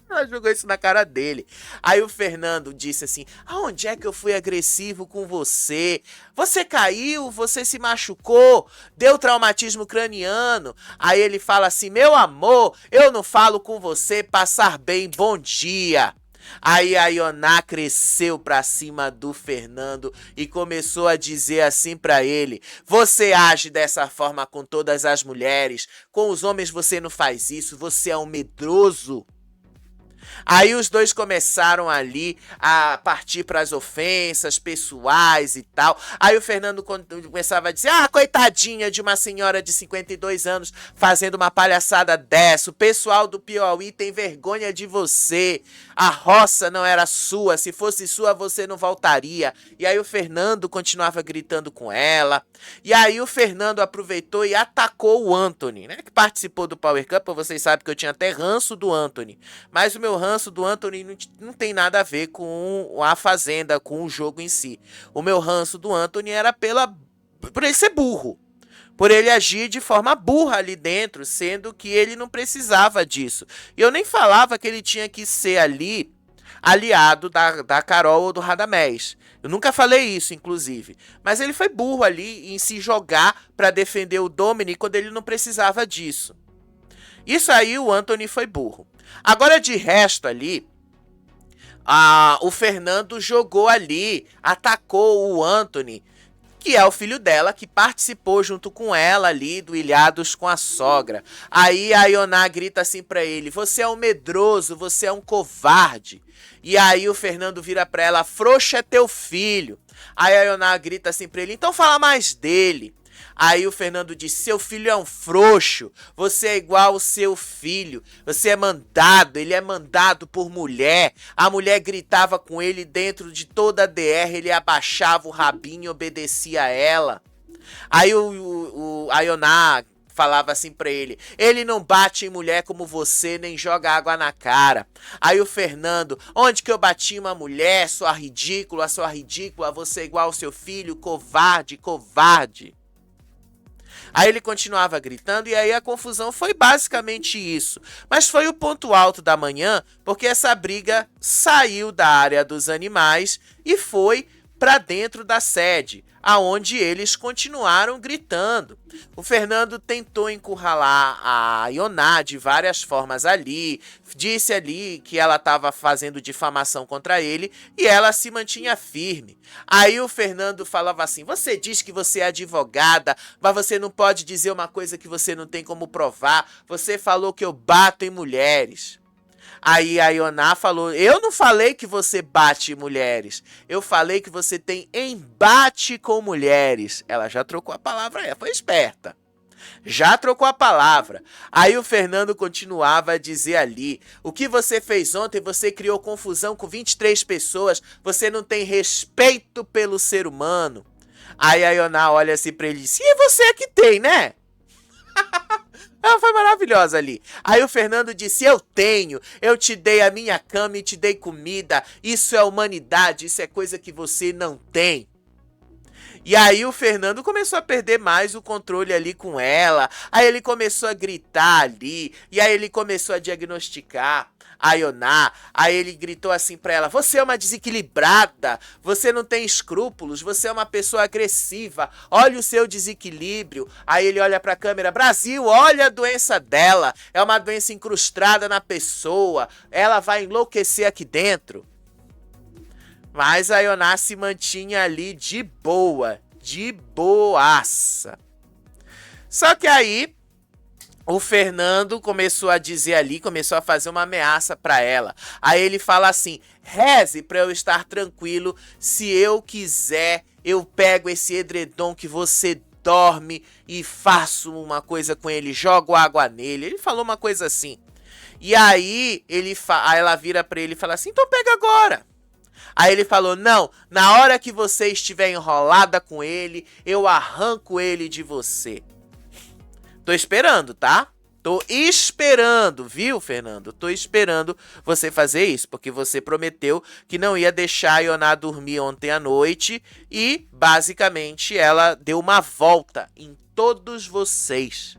Ela jogou isso na cara dele. Aí o Fernando disse assim, aonde é que eu fui agressivo com você? Você caiu? Você se machucou? Deu traumatismo craniano? Aí ele fala assim, meu amor, eu não falo com você, passar bem, bom dia. Aí a Ioná cresceu pra cima do Fernando e começou a dizer assim pra ele, você age dessa forma com todas as mulheres, com os homens você não faz isso, você é um medroso. Aí os dois começaram ali a partir para as ofensas pessoais e tal. Aí o Fernando começava a dizer, coitadinha de uma senhora de 52 anos fazendo uma palhaçada dessa. O pessoal do Piauí tem vergonha de você. A roça não era sua, se fosse sua você não voltaria. E aí o Fernando continuava gritando com ela. E aí o Fernando aproveitou e atacou o Anthony, né? Que participou do Power Cup. Vocês sabem que eu tinha até ranço do Anthony. Mas o meu ranço do Anthony não tem nada a ver com a Fazenda, com o jogo em si. O meu ranço do Anthony era por ele ser burro. Por ele agir de forma burra ali dentro, sendo que ele não precisava disso. E eu nem falava que ele tinha que ser ali aliado da Carol ou do Radamés. Eu nunca falei isso, inclusive. Mas ele foi burro ali em se jogar para defender o Dominic quando ele não precisava disso. Isso aí o Anthony foi burro. Agora de resto ali, o Fernando jogou ali, atacou o Anthony, que é o filho dela, que participou junto com ela ali do Ilhados com a sogra. Aí a Ioná grita assim pra ele, você é um medroso, você é um covarde. E aí o Fernando vira pra ela, frouxo é teu filho. Aí a Ioná grita assim pra ele, então fala mais dele. Aí o Fernando diz, seu filho é um frouxo, você é igual ao seu filho, você é mandado, ele é mandado por mulher. A mulher gritava com ele dentro de toda a DR, ele abaixava o rabinho e obedecia a ela. Aí a Ioná falava assim pra ele, ele não bate em mulher como você, nem joga água na cara. Aí o Fernando, onde que eu bati uma mulher, sua ridícula, você é igual ao seu filho, covarde, covarde. Aí ele continuava gritando e aí a confusão foi basicamente isso. Mas foi o ponto alto da manhã, porque essa briga saiu da área dos animais e foi para dentro da sede, aonde eles continuaram gritando. O Fernando tentou encurralar a Ioná de várias formas ali, disse ali que ela estava fazendo difamação contra ele e ela se mantinha firme. Aí o Fernando falava assim: você diz que você é advogada, mas você não pode dizer uma coisa que você não tem como provar. Você falou que eu bato em mulheres. Aí a Ioná falou: eu não falei que você bate em mulheres, eu falei que você tem embate com mulheres. Ela já trocou a palavra, ela foi esperta. Já trocou a palavra. Aí o Fernando continuava a dizer ali: o que você fez ontem, você criou confusão com 23 pessoas, você não tem respeito pelo ser humano. Aí a Ioná olha assim pra ele e diz: e você que tem, né? Ela foi maravilhosa ali. Aí o Fernando disse: eu tenho, eu te dei a minha cama e te dei comida. Isso é humanidade, isso é coisa que você não tem. E aí o Fernando começou a perder mais o controle ali com ela. Aí ele começou a gritar ali. E aí ele começou a diagnosticar a Ioná. Aí ele gritou assim pra ela: você é uma desequilibrada, você não tem escrúpulos, você é uma pessoa agressiva, olha o seu desequilíbrio. Aí ele olha pra câmera: Brasil, olha a doença dela, é uma doença incrustada na pessoa, ela vai enlouquecer aqui dentro. Mas a Ioná se mantinha ali de boa, de boaça. Só que aí o Fernando começou a dizer ali, começou a fazer uma ameaça para ela. Aí ele fala assim: reze para eu estar tranquilo, se eu quiser, eu pego esse edredom que você dorme e faço uma coisa com ele, jogo água nele. Ele falou uma coisa assim. E aí aí ela vira para ele e fala assim: então pega agora. Aí ele falou: não, na hora que você estiver enrolada com ele, eu arranco ele de você. Tô esperando, tá? Tô esperando, viu, Fernando? Tô esperando você fazer isso, porque você prometeu que não ia deixar a Ioná dormir ontem à noite e, basicamente, ela deu uma volta em todos vocês.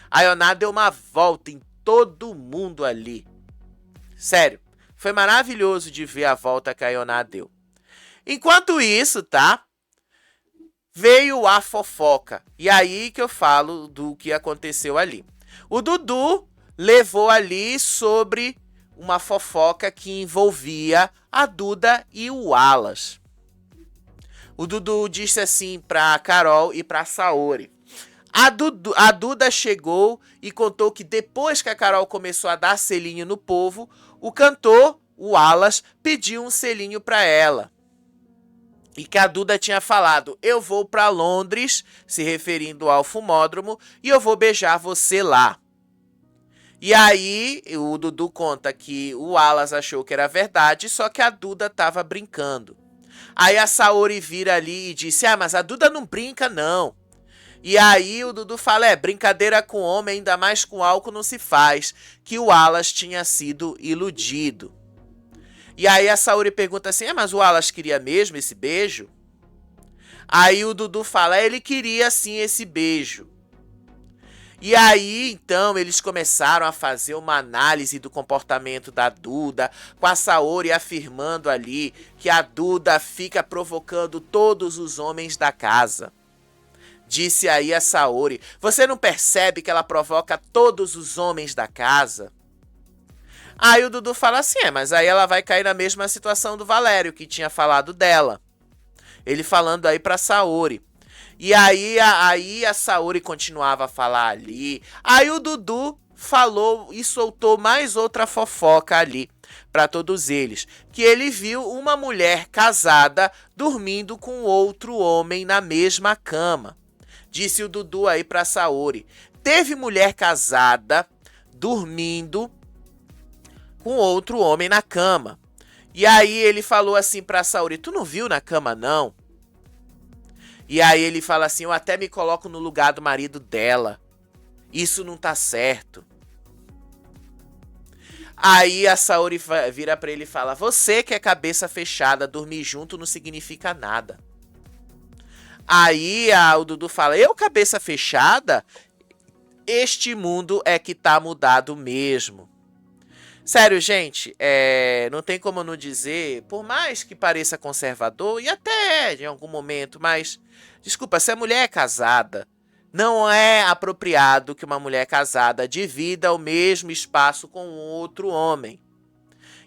A Ioná deu uma volta em todo mundo ali. Sério. Foi maravilhoso de ver a volta que a Ioná deu. Enquanto isso, tá? Veio a fofoca. E aí que eu falo do que aconteceu ali. O Dudu levou ali sobre uma fofoca que envolvia a Duda e o Wallace. O Dudu disse assim pra Carol e pra Saori: a Duda chegou e contou que depois que a Carol começou a dar selinho no povo, o cantor, o Wallace, pediu um selinho pra ela. E que a Duda tinha falado: eu vou pra Londres, se referindo ao fumódromo, e eu vou beijar você lá. E aí o Dudu conta que o Wallace achou que era verdade, só que a Duda tava brincando. Aí a Saori vira ali e disse: mas a Duda não brinca não. E aí o Dudu fala: brincadeira com homem, ainda mais com álcool, não se faz. Que o Wallace tinha sido iludido. E aí a Saori pergunta assim: mas o Wallace queria mesmo esse beijo? Aí o Dudu fala: ele queria sim esse beijo. E aí, então, eles começaram a fazer uma análise do comportamento da Duda, com a Saori afirmando ali que a Duda fica provocando todos os homens da casa. Disse aí a Saori: você não percebe que ela provoca todos os homens da casa? Aí o Dudu fala assim: mas aí ela vai cair na mesma situação do Valério, que tinha falado dela. Ele falando aí pra Saori. E aí a Saori continuava a falar ali. Aí o Dudu falou e soltou mais outra fofoca ali para todos eles, que ele viu uma mulher casada dormindo com outro homem na mesma cama. Disse o Dudu aí pra Saori: teve mulher casada dormindo com outro homem na cama. E aí ele falou assim pra Saori: tu não viu na cama não? E aí ele fala assim: eu até me coloco no lugar do marido dela. Isso não tá certo. Aí a Saori vira pra ele e fala: você que é cabeça fechada, dormir junto não significa nada. Aí o Dudu fala: eu cabeça fechada? Este mundo é que tá mudado mesmo. Sério, gente, não tem como não dizer, por mais que pareça conservador, e até é em algum momento, mas, desculpa, se a mulher é casada, não é apropriado que uma mulher casada divida o mesmo espaço com outro homem.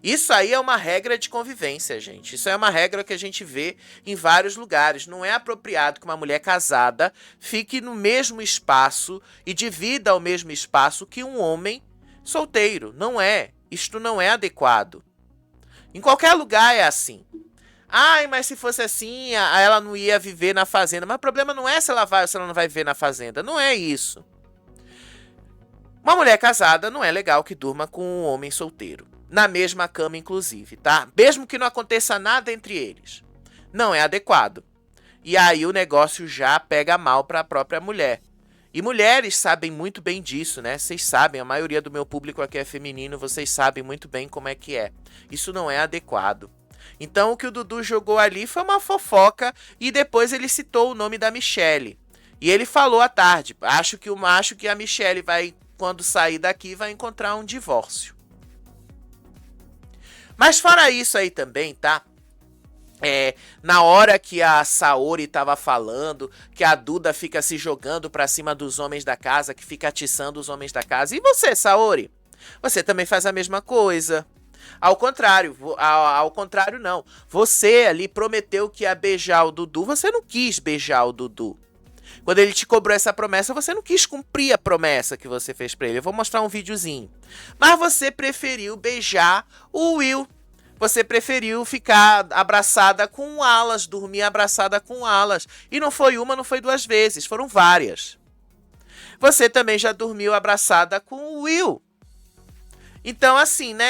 Isso aí é uma regra de convivência, gente. Isso é uma regra que a gente vê em vários lugares. Não é apropriado que uma mulher casada fique no mesmo espaço e divida o mesmo espaço que um homem solteiro. Não é. Isto não é adequado. Em qualquer lugar é assim. Ai, mas se fosse assim, ela não ia viver na fazenda. Mas o problema não é se ela vai ou se ela não vai viver na fazenda. Não é isso. Uma mulher casada não é legal que durma com um homem solteiro. Na mesma cama, inclusive, tá? Mesmo que não aconteça nada entre eles. Não é adequado. E aí o negócio já pega mal para a própria mulher. E mulheres sabem muito bem disso, né? Vocês sabem, a maioria do meu público aqui é feminino, vocês sabem muito bem como é que é. Isso não é adequado. Então o que o Dudu jogou ali foi uma fofoca e depois ele citou o nome da Michelle. E ele falou à tarde, acho que a Michelle vai, quando sair daqui, vai encontrar um divórcio. Mas fora isso aí também, tá? Na hora que a Saori tava falando, que a Duda fica se jogando pra cima dos homens da casa, que fica atiçando os homens da casa. E você, Saori? Você também faz a mesma coisa. Ao contrário não. Você ali prometeu que ia beijar o Dudu, você não quis beijar o Dudu. Quando ele te cobrou essa promessa, você não quis cumprir a promessa que você fez pra ele. Eu vou mostrar um videozinho. Mas você preferiu beijar o Will. Você preferiu ficar abraçada com o Alas, dormir abraçada com o Alas. E não foi uma, não foi duas vezes, foram várias. Você também já dormiu abraçada com o Will. Então, assim, né,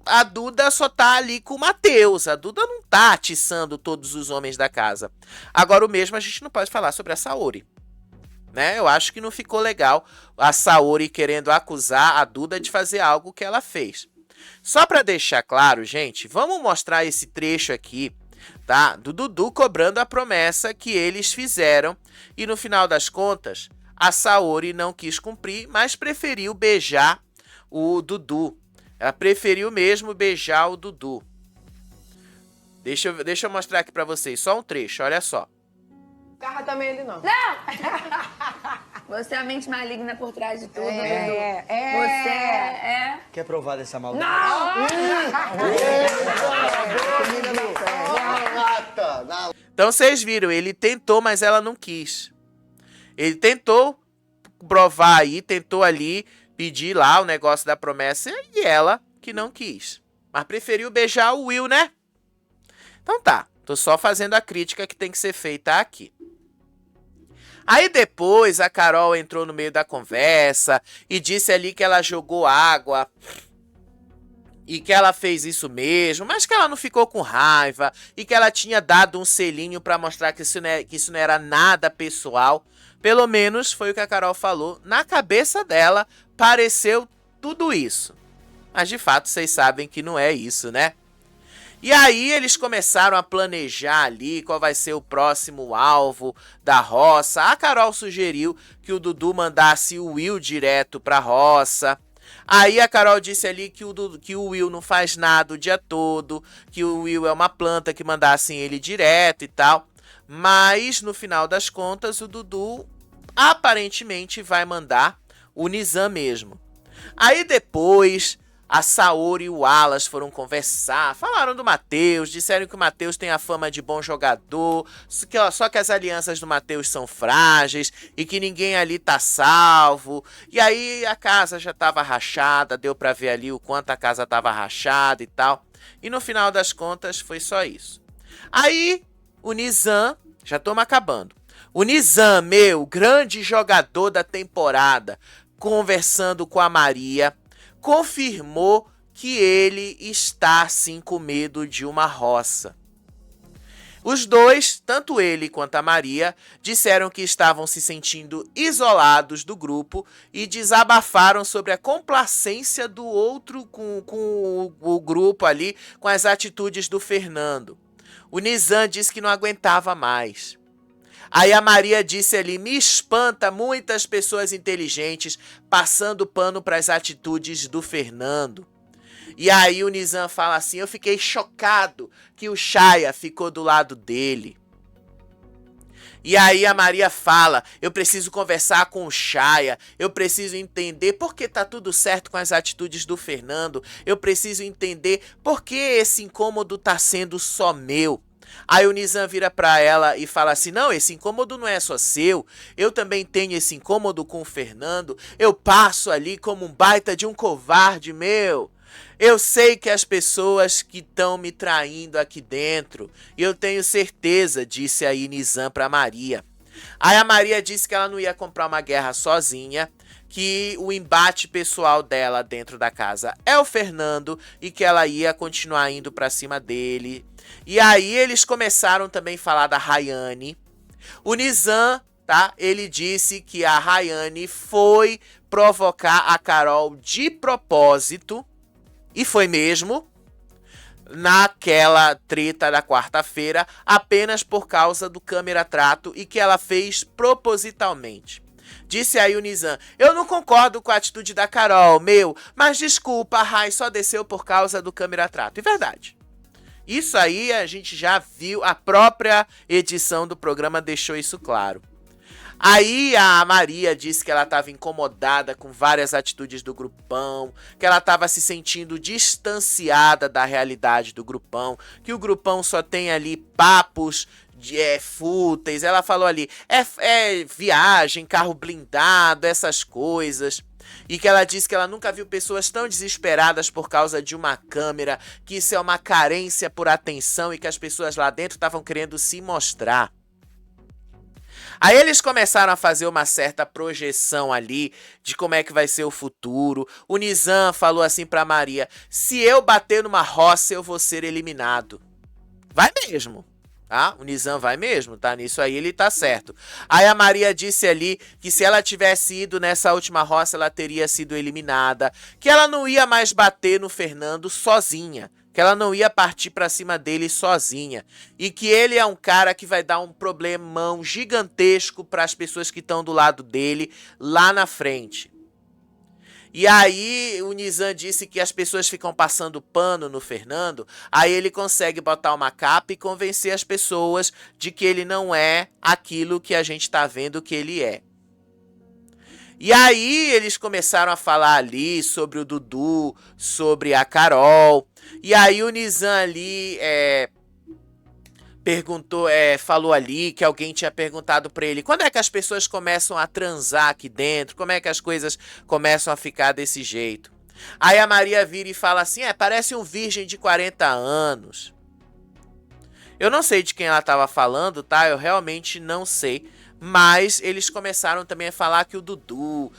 a Duda só tá ali com o Matheus. A Duda não tá atiçando todos os homens da casa. Agora, o mesmo a gente não pode falar sobre a Saori. Né? Eu acho que não ficou legal a Saori querendo acusar a Duda de fazer algo que ela fez. Só para deixar claro, gente, vamos mostrar esse trecho aqui, tá? Do Dudu cobrando a promessa que eles fizeram e no final das contas, a Saori não quis cumprir, mas preferiu beijar o Dudu. Ela preferiu mesmo beijar o Dudu. Deixa eu mostrar aqui para vocês, só um trecho, olha só. Carra também ele não. Você é a mente maligna por trás de tudo, Dudu. Você é. Quer provar dessa maldade? Então vocês viram, ele tentou, mas ela não quis. Ele tentou provar aí, tentou ali pedir lá o negócio da promessa e ela que não quis. Mas preferiu beijar o Will, né? Então tá, tô só fazendo a crítica que tem que ser feita aqui. Aí depois a Carol entrou no meio da conversa e disse ali que ela jogou água e que ela fez isso mesmo, mas que ela não ficou com raiva e que ela tinha dado um selinho pra mostrar que isso não era nada pessoal. Pelo menos foi o que a Carol falou. Na cabeça dela pareceu tudo isso. Mas de fato vocês sabem que não é isso, né? E aí eles começaram a planejar ali qual vai ser o próximo alvo da roça. A Carol sugeriu que o Dudu mandasse o Will direto pra roça. Aí a Carol disse ali que o Will não faz nada o dia todo, que o Will é uma planta, que mandassem ele direto e tal. Mas no final das contas o Dudu aparentemente vai mandar o Nizam mesmo. Aí depois a Saori e o Alas foram conversar, falaram do Matheus, disseram que o Matheus tem a fama de bom jogador, só que as alianças do Matheus são frágeis e que ninguém ali tá salvo. E aí a casa já tava rachada, deu pra ver ali o quanto a casa tava rachada e tal. E no final das contas foi só isso. Aí o Nizam, já estamos acabando, o Nizam, meu grande jogador da temporada, conversando com a Maria, confirmou que ele está sim com medo de uma roça. Os dois, tanto ele quanto a Maria, disseram que estavam se sentindo isolados do grupo e desabafaram sobre a complacência do outro com o grupo ali, com as atitudes do Fernando. O Nizam disse que não aguentava mais. Aí a Maria disse ali, me espanta muitas pessoas inteligentes passando pano para as atitudes do Fernando. E aí o Nizam fala assim, eu fiquei chocado que o Chaya ficou do lado dele. E aí a Maria fala, eu preciso conversar com o Chaya, eu preciso entender por que tá tudo certo com as atitudes do Fernando, eu preciso entender por que esse incômodo tá sendo só meu. Aí o Nizam vira pra ela e fala assim, não, esse incômodo não é só seu, eu também tenho esse incômodo com o Fernando, eu passo ali como um baita de um covarde meu. Eu sei que as pessoas que estão me traindo aqui dentro, eu tenho certeza, disse aí Nizam pra Maria. Aí a Maria disse que ela não ia comprar uma guerra sozinha, que o embate pessoal dela dentro da casa é o Fernando e que ela ia continuar indo pra cima dele. E aí eles começaram também a falar da Rayane. O Nizam, tá? Ele disse que a Rayane foi provocar a Carol de propósito. E foi mesmo, naquela treta da quarta-feira, apenas por causa do câmera-trato e que ela fez propositalmente. Disse aí o Nizam, eu não concordo com a atitude da Carol, mas desculpa, a Ray só desceu por causa do câmera-trato. E verdade. Isso aí a gente já viu, a própria edição do programa deixou isso claro. Aí a Maria disse que ela estava incomodada com várias atitudes do grupão, que ela estava se sentindo distanciada da realidade do grupão, que o grupão só tem ali papos fúteis. Ela falou ali, viagem, carro blindado, essas coisas. E que ela disse que ela nunca viu pessoas tão desesperadas por causa de uma câmera, que isso é uma carência por atenção e que as pessoas lá dentro estavam querendo se mostrar. Aí eles começaram a fazer uma certa projeção ali de como é que vai ser o futuro. O Nizam falou assim pra Maria, se eu bater numa roça eu vou ser eliminado. Vai mesmo, tá? O Nizam vai mesmo, tá? Nisso aí ele tá certo. Aí a Maria disse ali que se ela tivesse ido nessa última roça ela teria sido eliminada, que ela não ia mais bater no Fernando sozinha, que ela não ia partir pra cima dele sozinha, e que ele é um cara que vai dar um problemão gigantesco para as pessoas que estão do lado dele lá na frente. E aí o Nizam disse que as pessoas ficam passando pano no Fernando, aí ele consegue botar uma capa e convencer as pessoas de que ele não é aquilo que a gente tá vendo que ele é. E aí eles começaram a falar ali sobre o Dudu, sobre a Carol. E aí o Nizam ali falou ali que alguém tinha perguntado pra ele quando é que as pessoas começam a transar aqui dentro, como é que as coisas começam a ficar desse jeito. Aí a Maria vira e fala assim, parece um virgem de 40 anos. Eu não sei de quem ela estava falando, tá? Eu realmente não sei. Mas eles começaram também a falar que o Dudu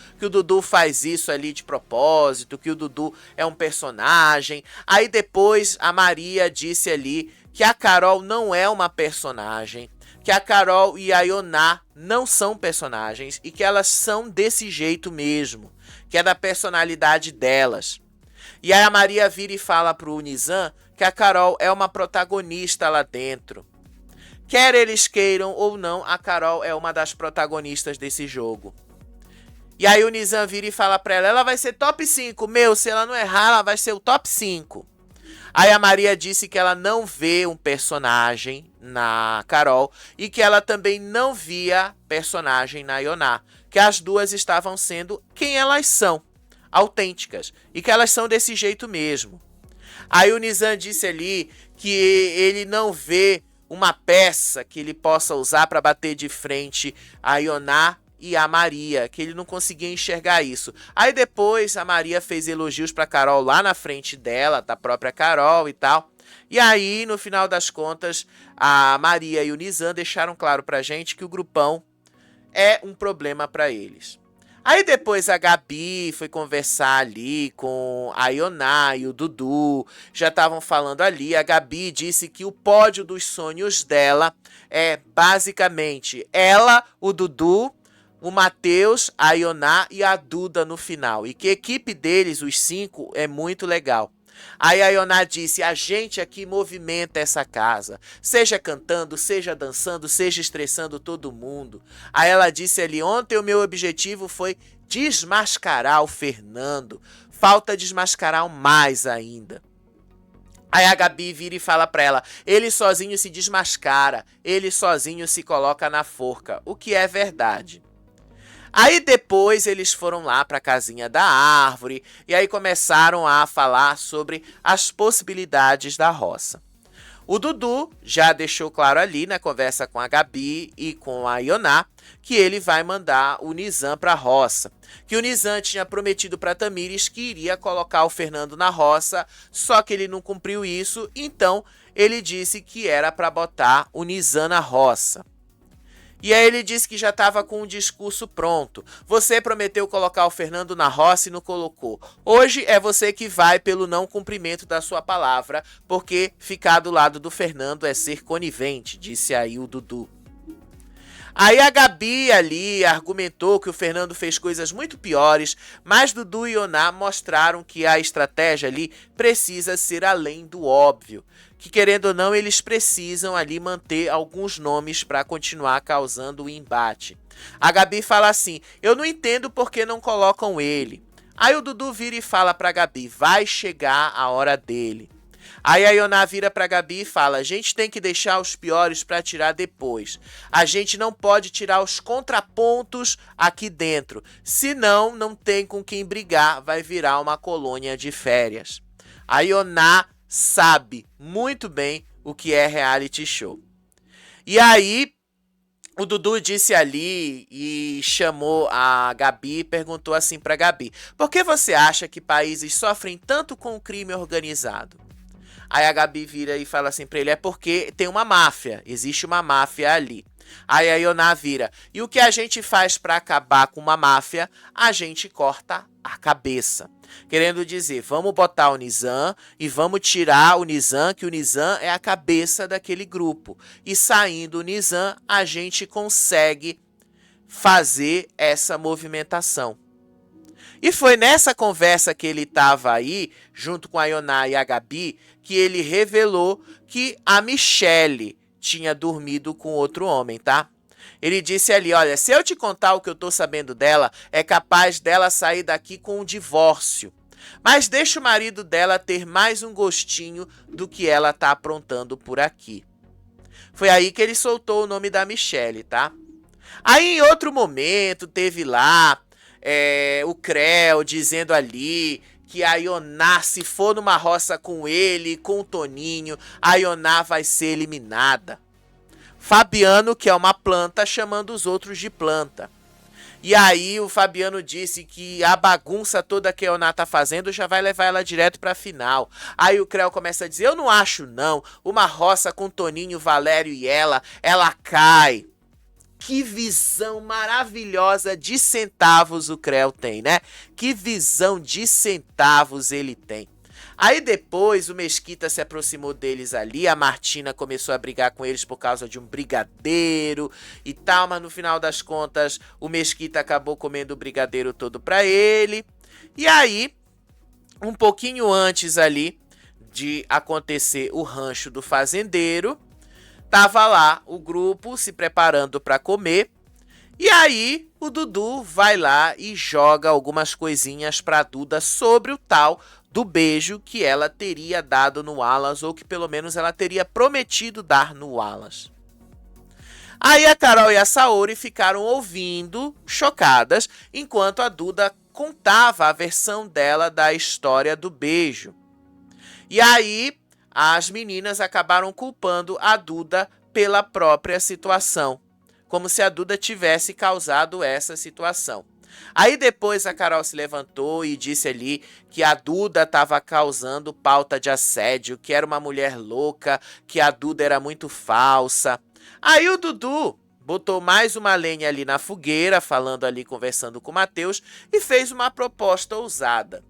faz isso ali de propósito, que o Dudu é um personagem. Aí depois a Maria disse ali que a Carol não é uma personagem, que a Carol e a Ioná não são personagens e que elas são desse jeito mesmo, que é da personalidade delas. E aí a Maria vira e fala pro Nizam que a Carol é uma protagonista lá dentro. Quer eles queiram ou não, a Carol é uma das protagonistas desse jogo. E aí o Nizam vira e fala pra ela vai ser top 5. Se ela não errar, ela vai ser o top 5. Aí a Maria disse que ela não vê um personagem na Carol e que ela também não via personagem na Ioná. Que as duas estavam sendo quem elas são, autênticas. E que elas são desse jeito mesmo. Aí o Nizam disse ali que ele não vê uma peça que ele possa usar para bater de frente a Ioná e a Maria, que ele não conseguia enxergar isso. Aí depois a Maria fez elogios para Carol lá na frente dela, da própria Carol e tal. E aí, no final das contas, a Maria e o Nizam deixaram claro pra gente que o grupão é um problema para eles. Aí depois a Gabi foi conversar ali com a Ioná e o Dudu, já estavam falando ali. A Gabi disse que o pódio dos sonhos dela é basicamente ela, o Dudu, o Matheus, a Ioná e a Duda no final. E que a equipe deles, os 5, é muito legal. Aí a Ioná disse, a gente aqui movimenta essa casa, seja cantando, seja dançando, seja estressando todo mundo. Aí ela disse ali, ontem o meu objetivo foi desmascarar o Fernando, falta desmascarar mais ainda. Aí a Gabi vira e fala pra ela, ele sozinho se desmascara, ele sozinho se coloca na forca, o que é verdade. Aí depois eles foram lá para a casinha da árvore e aí começaram a falar sobre as possibilidades da roça. O Dudu já deixou claro ali na conversa com a Gabi e com a Ioná que ele vai mandar o Nizam para a roça. Que o Nizam tinha prometido para Tamires que iria colocar o Fernando na roça, só que ele não cumpriu isso, então ele disse que era para botar o Nizam na roça. E aí ele disse que já estava com o discurso pronto. Você prometeu colocar o Fernando na roça e não colocou. Hoje é você que vai pelo não cumprimento da sua palavra, porque ficar do lado do Fernando é ser conivente, disse aí o Dudu. Aí a Gabi ali argumentou que o Fernando fez coisas muito piores, mas Dudu e Ioná mostraram que a estratégia ali precisa ser além do óbvio. Que querendo ou não, eles precisam ali manter alguns nomes para continuar causando o embate. A Gabi fala assim, eu não entendo por que não colocam ele. Aí o Dudu vira e fala pra Gabi, vai chegar a hora dele. Aí a Ioná vira pra Gabi e fala, a gente tem que deixar os piores pra tirar depois. A gente não pode tirar os contrapontos aqui dentro. Senão, não tem com quem brigar, vai virar uma colônia de férias. A Ioná sabe muito bem o que é reality show. E aí, o Dudu disse ali e chamou a Gabi e perguntou assim pra Gabi, por que você acha que países sofrem tanto com o crime organizado? Aí a Gabi vira e fala assim pra ele, é porque tem uma máfia, existe uma máfia ali. Aí a Ioná vira, e o que a gente faz pra acabar com uma máfia? A gente corta a cabeça. Querendo dizer, vamos botar o Nizam e vamos tirar o Nizam, que o Nizam é a cabeça daquele grupo. E saindo o Nizam, a gente consegue fazer essa movimentação. E foi nessa conversa que ele estava aí, junto com a Ioná e a Gabi, que ele revelou que a Michelle tinha dormido com outro homem, tá? Ele disse ali, olha, se eu te contar o que eu tô sabendo dela, é capaz dela sair daqui com um divórcio. Mas deixa o marido dela ter mais um gostinho do que ela tá aprontando por aqui. Foi aí que ele soltou o nome da Michelle, tá? Aí em outro momento teve lá o Creu dizendo ali que a Ioná, se for numa roça com ele, com o Toninho, a Ioná vai ser eliminada. Fabiano, que é uma planta, chamando os outros de planta. E aí o Fabiano disse que a bagunça toda que a Ioná tá fazendo já vai levar ela direto pra final. Aí o Creu começa a dizer, eu não acho não, uma roça com Toninho, Valério e ela cai. Que visão maravilhosa de centavos o Creu tem, né? Que visão de centavos ele tem. Aí depois o Mesquita se aproximou deles ali, a Martina começou a brigar com eles por causa de um brigadeiro e tal, mas no final das contas o Mesquita acabou comendo o brigadeiro todo pra ele. E aí, um pouquinho antes ali de acontecer o rancho do fazendeiro, tava lá o grupo se preparando para comer. E aí o Dudu vai lá e joga algumas coisinhas pra Duda sobre o tal do beijo que ela teria dado no Wallace, ou que pelo menos ela teria prometido dar no Wallace. Aí a Carol e a Saori ficaram ouvindo, chocadas, enquanto a Duda contava a versão dela da história do beijo. E aí as meninas acabaram culpando a Duda pela própria situação, como se a Duda tivesse causado essa situação. Aí depois a Carol se levantou e disse ali que a Duda estava causando pauta de assédio, que era uma mulher louca, que a Duda era muito falsa. Aí o Dudu botou mais uma lenha ali na fogueira, falando ali, conversando com o Matheus, e fez uma proposta ousada.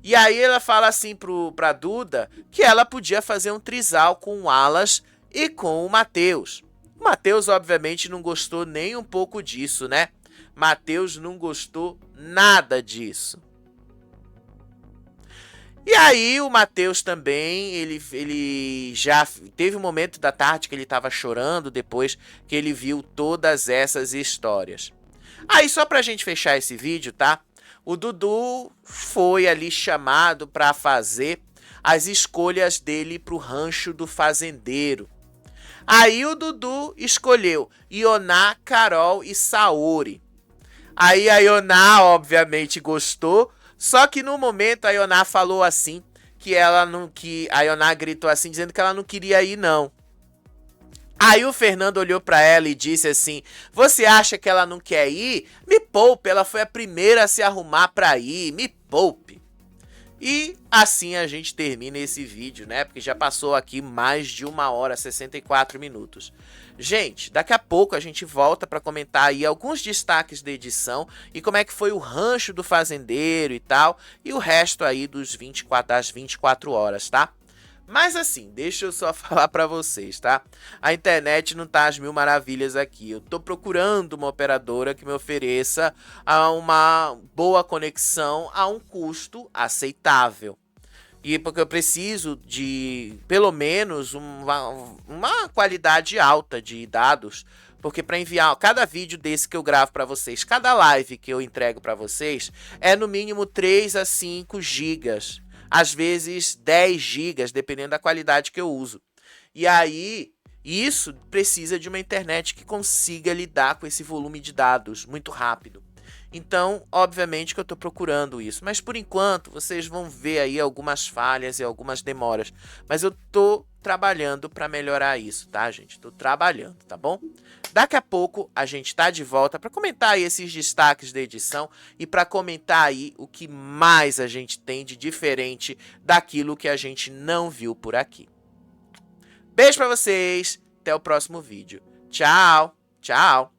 E aí ela fala assim pra Duda que ela podia fazer um trisal com o Wallace e com o Matheus. O Matheus obviamente não gostou nem um pouco disso, né? Matheus não gostou nada disso. E aí o Matheus também, ele já teve um momento da tarde que ele estava chorando depois que ele viu todas essas histórias. Aí só pra gente fechar esse vídeo, tá? o Dudu foi ali chamado para fazer as escolhas dele para o rancho do fazendeiro. Aí o Dudu escolheu Ioná, Carol e Saori. Aí a Ioná, obviamente, gostou, só que no momento a Ioná falou assim, a Ioná gritou assim, dizendo que ela não queria ir, não. Aí o Fernando olhou pra ela e disse assim, você acha que ela não quer ir? Me poupe, ela foi a primeira a se arrumar pra ir, me poupe. E assim a gente termina esse vídeo, né? Porque já passou aqui mais de 1 hora, 64 minutos. Gente, daqui a pouco a gente volta para comentar aí alguns destaques da edição e como é que foi o rancho do fazendeiro e tal, e o resto aí das 24 horas, tá? Mas assim, deixa eu só falar pra vocês, tá? A internet não tá às mil maravilhas aqui. Eu tô procurando uma operadora que me ofereça uma boa conexão a um custo aceitável. E porque eu preciso de, pelo menos, uma qualidade alta de dados. Porque para enviar cada vídeo desse que eu gravo para vocês, cada live que eu entrego para vocês, é no mínimo 3 a 5 gigas. Às vezes 10 gigas, dependendo da qualidade que eu uso. E aí, isso precisa de uma internet que consiga lidar com esse volume de dados muito rápido. Então, obviamente que eu estou procurando isso. Mas por enquanto, vocês vão ver aí algumas falhas e algumas demoras. Mas eu estou trabalhando para melhorar isso, tá, gente? Estou trabalhando, tá bom? Daqui a pouco a gente está de volta para comentar aí esses destaques da edição e para comentar aí o que mais a gente tem de diferente daquilo que a gente não viu por aqui. Beijo para vocês, até o próximo vídeo. Tchau, tchau.